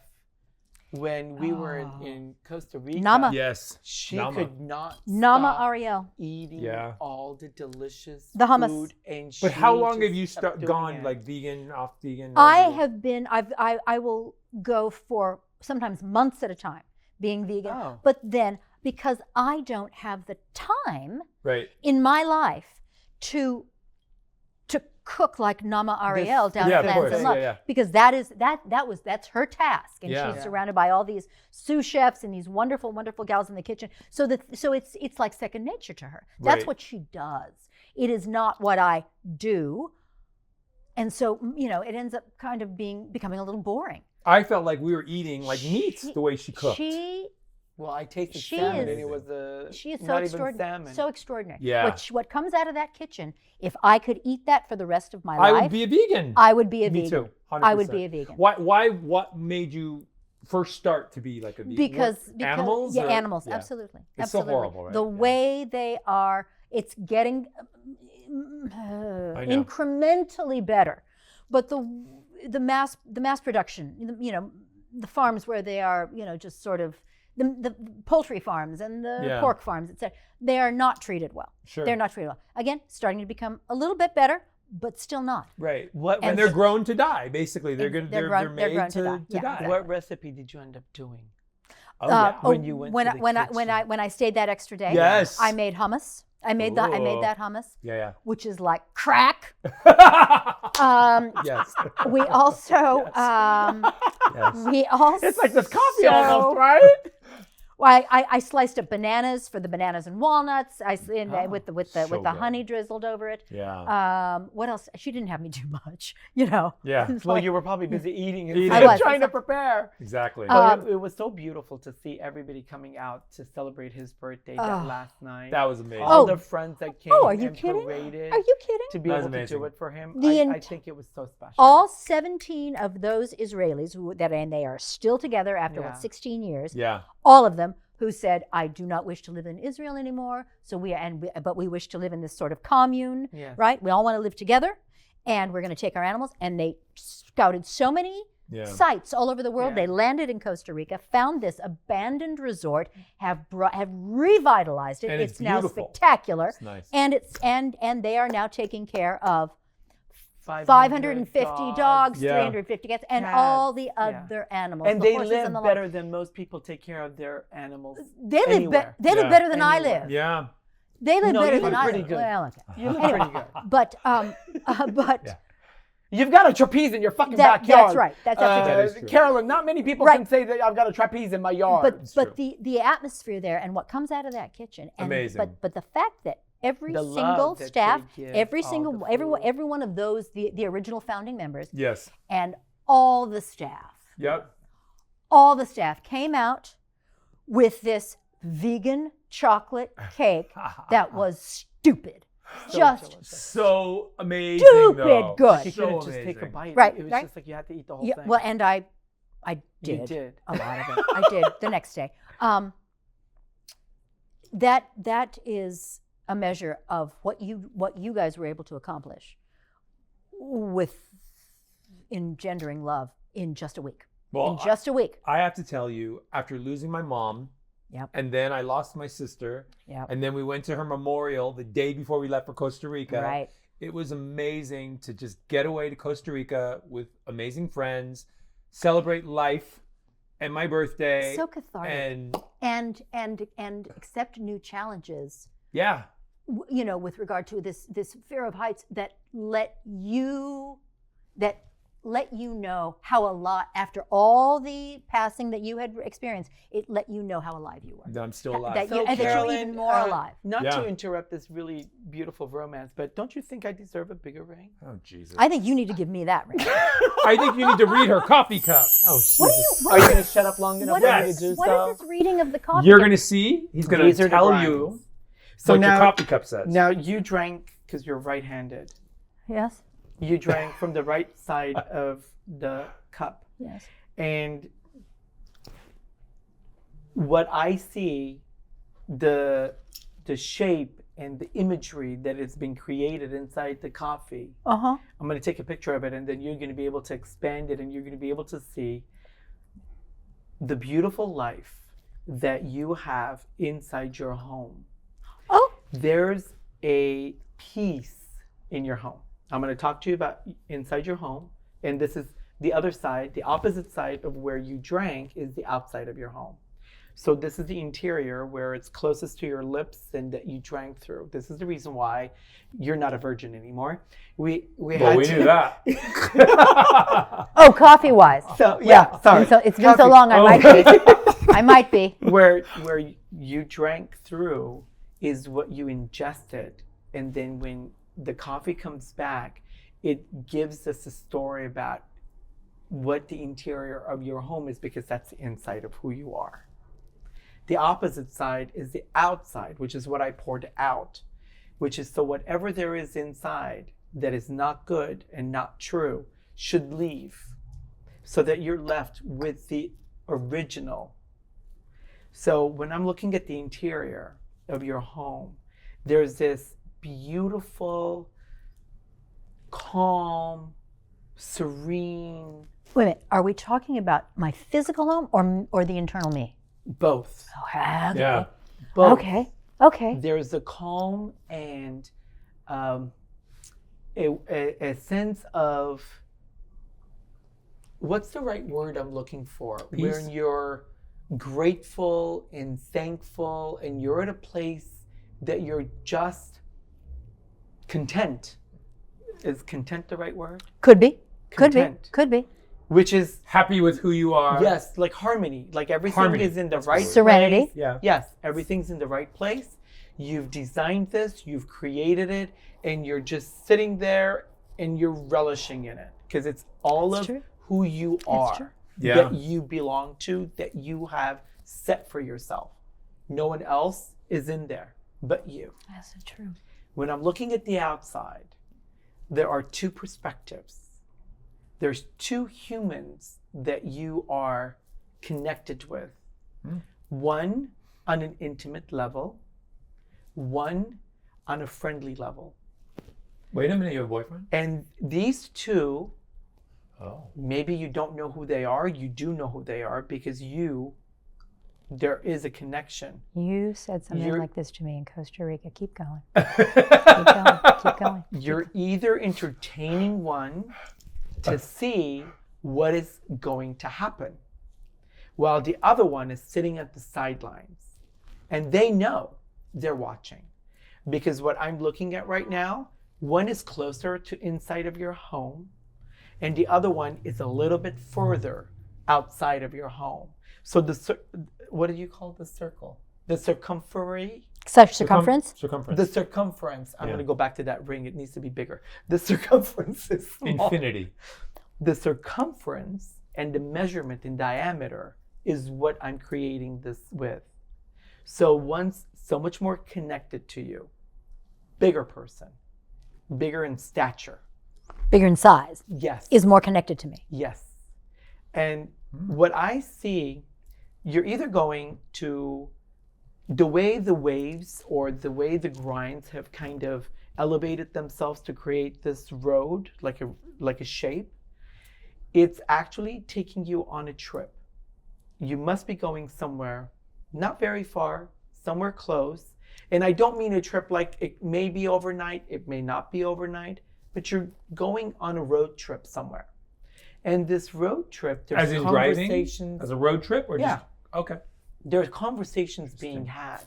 when we were in Costa Rica. Nama. Yes. She could not Nama stop Ariel. eating all the delicious hummus. food. And But how long have you gone it. like vegan, off vegan? I have been. I will go for sometimes months at a time being vegan. Oh. But then because I don't have the time in my life to cook like Nama Ariel down at Lands and Love, because that's her task, and she's surrounded by all these sous chefs and these wonderful gals in the kitchen. So it's like second nature to her. That's what she does. It is not what I do, and so it ends up kind of becoming a little boring. I felt like we were eating like meat the way she cooked. Well, I tasted salmon, and it was she is so not even extraordinary. salmon. So extraordinary. Yeah. What comes out of that kitchen, if I could eat that for the rest of my life, I would be a vegan. I would be a Me vegan. too. 100%. I would be a vegan. Why? What made you first start to be like a vegan? Because animals? Yeah, or? animals. Yeah. Absolutely. It's absolutely. so horrible, right? The way they are, it's getting incrementally better, but the mass production, the farms where they are, just sort of the poultry farms and the pork farms, etc. They are not treated well. Sure. They're not treated well. Again, starting to become a little bit better, but still not. Right. And they're grown to die. Basically, they're made to die. What recipe did you end up doing? When you went when to the kitchen? when I stayed that extra day, Yes. I made hummus. I made that hummus. Yeah. Which is like crack. Yes. We also It's like this coffee almost, right? Well, I sliced up bananas for the bananas and walnuts. With the honey drizzled over it. Yeah. What else? She didn't have me do much, Yeah. Well, you were probably busy eating and I was. trying to prepare. Exactly. It was so beautiful to see everybody coming out to celebrate his birthday that last night. That was amazing. All the friends that came are you and kidding? paraded. Are you kidding? To be That was able to amazing. do it for him, I think it was so special. All 17 of those Israelis and they are still together after 16 years. Yeah. All of them who said, "I do not wish to live in Israel anymore. But we wish to live in this sort of commune, right? We all want to live together, and we're going to take our animals." And they scouted so many sites all over the world. They landed in Costa Rica, found this abandoned resort, have revitalized it. And it's now beautiful. spectacular, It's nice. and they are now taking care of 550 dogs, 350 cats, and all the other animals. And the they horses live and the better than most people take care of their animals. They live better than I live. Yeah. They live better you than look I pretty live. good. Well, okay. You look pretty good. But You've got a trapeze in your fucking backyard. That's right. That's absolutely That is true. Carolyn, not many people can say that I've got a trapeze in my yard. But the atmosphere there and what comes out of that kitchen, and Amazing. But the fact that every The single love that staff, they give, every all single the every one of those the original founding members, Yes. and all the staff came out with this vegan chocolate cake that was stupid. So amazing. Stupid though. good. You So couldn't just amazing. take a bite. Right, It was right. just like you had to eat the whole thing. Well, and I You did did. a lot of it. I did the next day. That is a measure of what you guys were able to accomplish with engendering love in just a week. Well, in just a week. I have to tell you, after losing my mom, and then I lost my sister, and then we went to her memorial the day before we left for Costa Rica. Right. It was amazing to just get away to Costa Rica with amazing friends, celebrate life and my birthday. So cathartic. And accept new challenges. Yeah. With regard to this fear of heights that let you know how alive, after all the passing that you had experienced, it let you know how alive you were. That I'm still alive. That you're even more alive. Not to interrupt this really beautiful romance, but don't you think I deserve a bigger ring? Oh, Jesus. I think you need to give me that ring. I think you need to read her coffee cup. Oh, Jesus. Are you going to shut up long enough for me to do so? What is this reading of the coffee You're cup? going to see. He's going to tell you so what now, your coffee cup says. Now, you drank, because you're right-handed. Yes. You drank from the right side of the cup. Yes. And what I see, the shape and the imagery that has been created inside the coffee. Uh-huh. I'm going to take a picture of it, and then you're going to be able to expand it, and you're going to be able to see the beautiful life that you have inside your home. Oh. There's a peace in your home. I'm going to talk to you about inside your home, and this is the other side. The opposite side of where you drank is the outside of your home. So this is the interior where it's closest to your lips and that you drank through. This is the reason why you're not a virgin anymore. We knew that. Oh, coffee-wise. So yeah, sorry. So it's been so long. I might be. I might be. Where you drank through is what you ingested, and then when the coffee comes back, it gives us a story about what the interior of your home is, because that's the inside of who you are. The opposite side is the outside, which is what I poured out, which is so whatever there is inside that is not good and not true should leave, so that you're left with the original. So when I'm looking at the interior of your home, there's this beautiful, calm, serene. Wait a minute. Are we talking about my physical home or the internal me? Both. Okay. Yeah. Both. Okay. There's a calm and a sense of, what's the right word I'm looking for? Peace. Where you're grateful and thankful, and you're at a place that you're just content. Is content the right word? Could be. Content. Could be. Which is, Happy with who you are. yes, like harmony. Like everything Harmony. is in the right Serenity. place. Yeah. Yes, everything's in the right place. You've designed this, you've created it, and you're just sitting there and you're relishing in it, because it's all That's of true. who you That's are true. Yeah. that you belong to, that you have set for yourself. No one else is in there but you. That's so true. When I'm looking at the outside, there are two perspectives. There's two humans that you are connected with. One on an intimate level, one on a friendly level. Wait a minute, you have a boyfriend? And these two, Oh. maybe you don't know who they are, you do know who they are, because there is a connection. You said something You're- like this to me in Costa Rica. Keep going. Keep going. You're either entertaining one to see what is going to happen, while the other one is sitting at the sidelines. And they know they're watching. Because what I'm looking at right now, one is closer to inside of your home, and the other one is a little bit further outside of your home. So what do you call the circle? The circumference? Such circumference? Circumference. The circumference. I'm Yeah. going to go back to that ring. It needs to be bigger. The circumference is small. Infinity. The circumference and the measurement in diameter is what I'm creating this with. So one's so much more connected to you. Bigger person. Bigger in stature. Bigger in size. Yes. Is more connected to me. Yes. And what I see, you're either going to, the way the waves or the way the grinds have kind of elevated themselves to create this road, like a shape, it's actually taking you on a trip. You must be going somewhere, not very far, somewhere close. And I don't mean a trip like it may be overnight, it may not be overnight, but you're going on a road trip somewhere. And this road trip, there's As in driving? conversations. As a road trip? Or Yeah. just okay. There's conversations being had.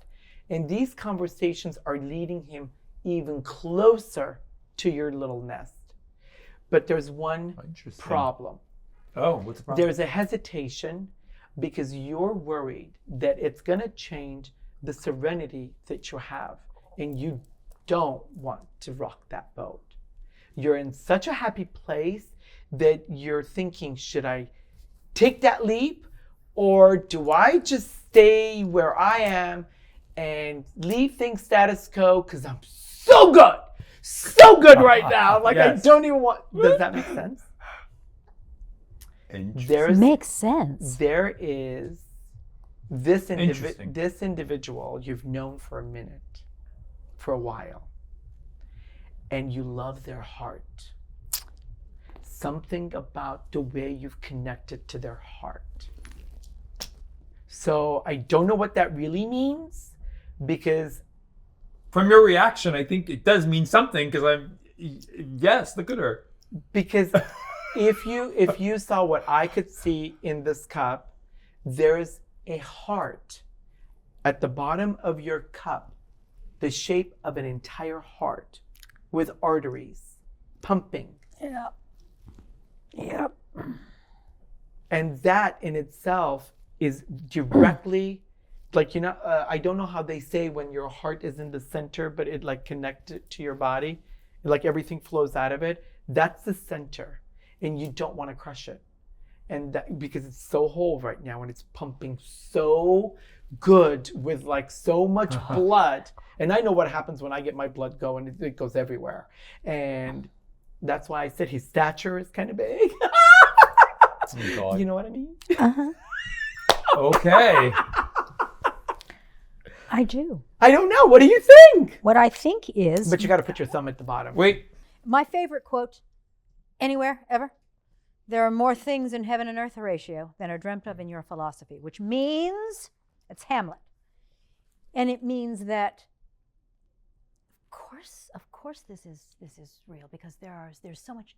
And these conversations are leading him even closer to your little nest. But there's one Interesting. problem. Oh, what's the problem? There's a hesitation because you're worried that it's going to change the serenity that you have. And you don't want to rock that boat. You're in such a happy place that you're thinking, should I take that leap, or do I just stay where I am and leave things status quo because I'm so good right now. Like Yes. I don't even want. Does that make sense? Makes sense. There is this Interesting. this individual you've known for a minute, for a while and you love their heart. Something about the way you've connected to their heart. So I don't know what that really means, because from your reaction, I think it does mean something, because yes, look at her. Because if you saw what I could see in this cup, there's a heart at the bottom of your cup, the shape of an entire heart with arteries pumping. Yeah. Yep. And that in itself is directly, like, I don't know how they say when your heart is in the center, but it like connected to your body, like everything flows out of it. That's the center, and you don't want to crush it. And that, because it's so whole right now and it's pumping so good with like so much blood. And I know what happens when I get my blood going, it goes everywhere. And that's why I said his stature is kind of big. Oh, God. You know what I mean? Uh-huh. Okay. I do. I don't know. What do you think? What I think is... But you got to put your thumb at the bottom. Wait. My favorite quote anywhere, ever. There are more things in heaven and earth, Horatio, than are dreamt of in your philosophy, which means, it's Hamlet. And it means that, of course this is real, because there's so much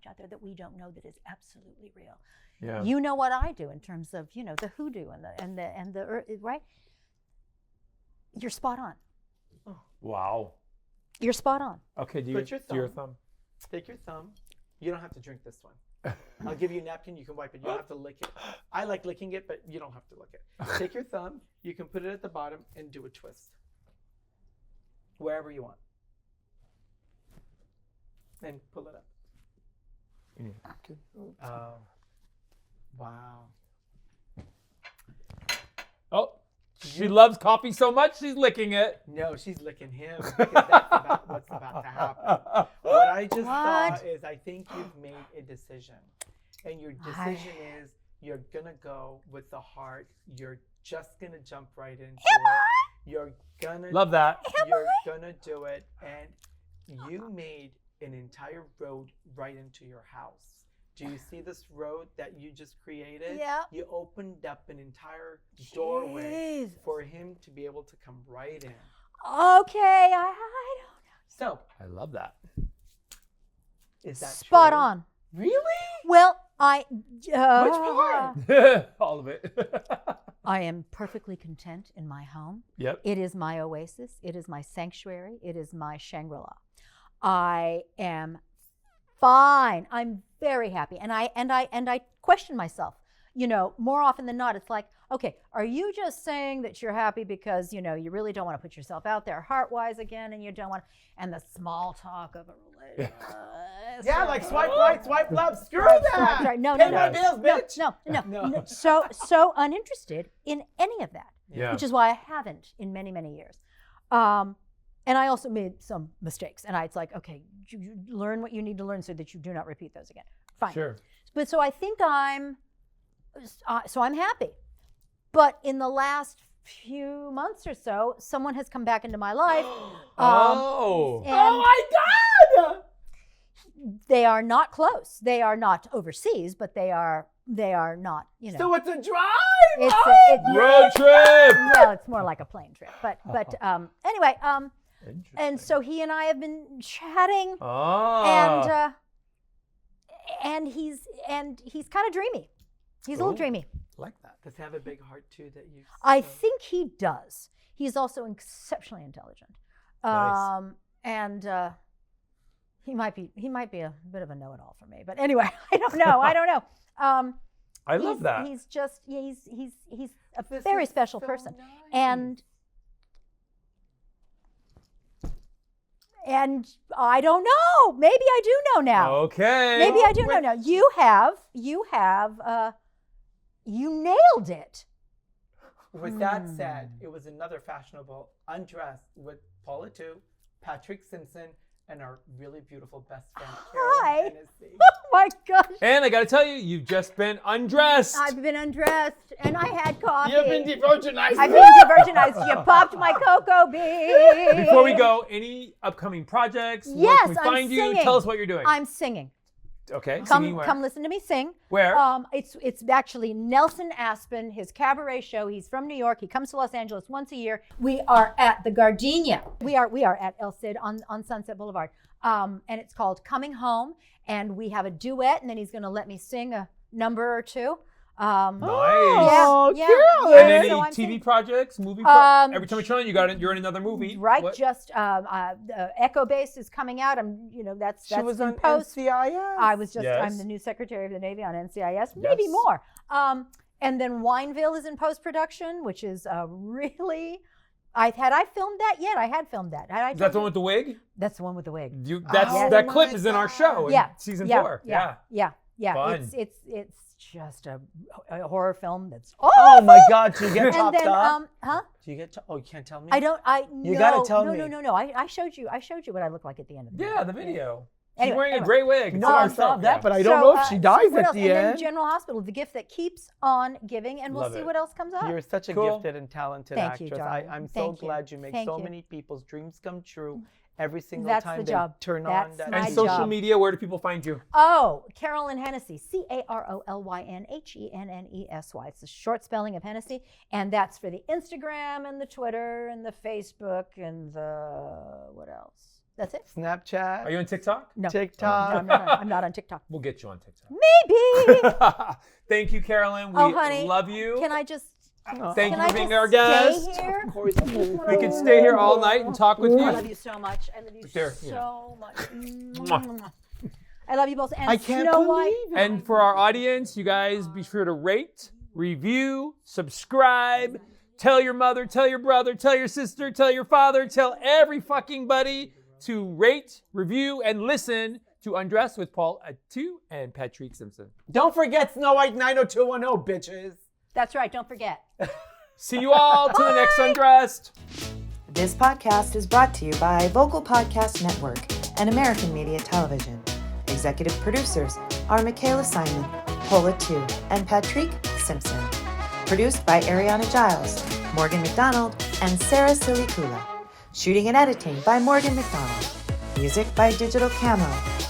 out there that we don't know that is absolutely real. Yeah. You know what I do in terms of, the hoodoo and the earth, right? You're spot on. Oh. Wow. You're spot on. Okay, do your thumb. Take your thumb. You don't have to drink this one. I'll give you a napkin. You can wipe it. You don't have to lick it. I like licking it, but you don't have to lick it. Take your thumb. You can put it at the bottom and do a twist. Wherever you want. And pull it up. Oh. Wow. Oh, she loves coffee so much, she's licking it. No, she's licking him, because that's about what's about to happen. What I just saw is, I think you've made a decision. And your decision is, you're going to go with the heart. You're just going to jump right into it. You're going to... Love that. You're going to do it. And you made an entire road right into your house. Do you see this road that you just created? Yeah. You opened up an entire doorway for him to be able to come right in. Okay, I don't know. So, I love that. is that Spot true? on. Really? Well, Which part? All of it. I am perfectly content in my home. Yep. It is my oasis. It is my sanctuary. It is my Shangri-La. I am fine. I'm very happy. And I question myself. More often than not, it's like, okay, are you just saying that you're happy because, you really don't want to put yourself out there heart-wise again, and you don't want, and the small talk of a religion. Yeah, like swipe right, swipe left. Screw that. Right. No, Pay my bills, bitch. No. So uninterested in any of that, Yeah. which is why I haven't in many, many years. And I also made some mistakes. And it's like, okay, you learn what you need to learn so that you do not repeat those again. Fine. Sure. But so I think I'm happy. But in the last few months or so, someone has come back into my life. Oh my God! They are not close. They are not overseas, but they are not, So it's a drive? It's road trip. Well, it's more like a plane trip. But anyway, and so he and I have been chatting, and he's kind of dreamy. He's a little dreamy. Like that. Does he have a big heart too that you... I think he does. He's also exceptionally intelligent. Nice. And he might be a bit of a know-it-all for me. But anyway, I don't know. I love that. He's just he's a very special person. Nice. And I don't know. Maybe I do know now. Okay. Maybe I do know now. You nailed it. With that said, it was another fashionable Undressed with Pol Atteu, Patrik Simpson, and our really beautiful best friend, Hi. Carolyn Hennesy. Oh my gosh. And I got to tell you, you've just been undressed. I've been undressed and I had coffee. You've been de-virginized. I've been de-virginized. You popped my cocoa bean. Before we go, any upcoming projects? Where Yes, can we find I'm you? singing. Tell us what you're doing. I'm singing. Okay, singing where? Come listen to me sing. Where? It's actually Nelson Aspen, his cabaret show. He's from New York. He comes to Los Angeles once a year. We are at the Gardenia. We are at El Cid on Sunset Boulevard. And it's called Coming Home. And we have a duet, and then he's going to let me sing a number or two. Nice. Yeah. Carolyn. And any So I'm TV singing. projects, movie? Every time you turn on, you're in another movie. Right, What? just Echo Base is coming out. That's She was in on post. NCIS. I was just, Yes. I'm the new Secretary of the Navy on NCIS, maybe Yes. more. And then Wineville is in post-production, which is really, I filmed that yet? I had filmed that. Is that the one with the wig? That's the one with the wig. That clip is in our show in season 4. Yeah. Fun. It's just a horror film that's Oh my God! Do you get and topped then, up? huh? Do you get? You can't tell me. You gotta tell me. No. I showed you what I look like at the end of the Yeah, the video. Anyway, She's wearing a gray wig. No, I saw that, but I don't know if she dies what at else? the and end. then General Hospital, the gift that keeps on giving, and we'll Love see it. what else comes up. You're such a Cool. gifted and talented Thank you, actress. darling. I'm so Thank you. glad you make Thank so you. many people's dreams come true every single That's time the they job. turn That's on that. my And social job. media, where do people find you? Oh, Carolyn Hennesy, CarolynHennesy. It's a short spelling of Hennessy, and that's for the Instagram and the Twitter and the Facebook and the what else? That's it. Snapchat. Are you on TikTok? No, TikTok. No, I'm not on TikTok. We'll get you on TikTok. Maybe. Thank you, Carolyn. We honey, love you. Can I just? Thank can you I for being just our guest. Stay here? Of course. We can stay here all night and talk with you. I love you so much. I love you There, so much. Mwah. I love you both. And I can't Snow White. believe it. And for our audience, you guys be sure to rate, review, subscribe, tell your mother, tell your brother, tell your sister, tell your father, tell every fucking buddy to rate, review, and listen to Undressed with Pol Atteu and Patrik Simpson. Don't forget Snow White 90210, bitches. That's right. Don't forget. See you all to the next Undressed. This podcast is brought to you by Vocal Podcast Network and American Media Television. Executive producers are Michaela Simon, Pol Atteu, and Patrik Simpson. Produced by Ariana Giles, Morgan McDonald, and Sarah Silicula. Shooting and editing by Morgan McDonald. Music by Digital Camo.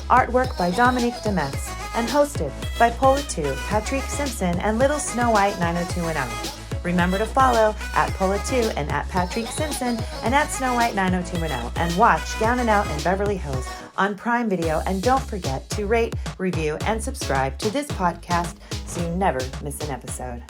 Artwork by Dominique Demetz. And hosted by Pol Atteu, Patrik Simpson, and Little Snow White 90210. Remember to follow at Pol Atteu and at Patrik Simpson and at Snow White 90210. And watch Gown and Out in Beverly Hills on Prime Video. And don't forget to rate, review, and subscribe to this podcast so you never miss an episode.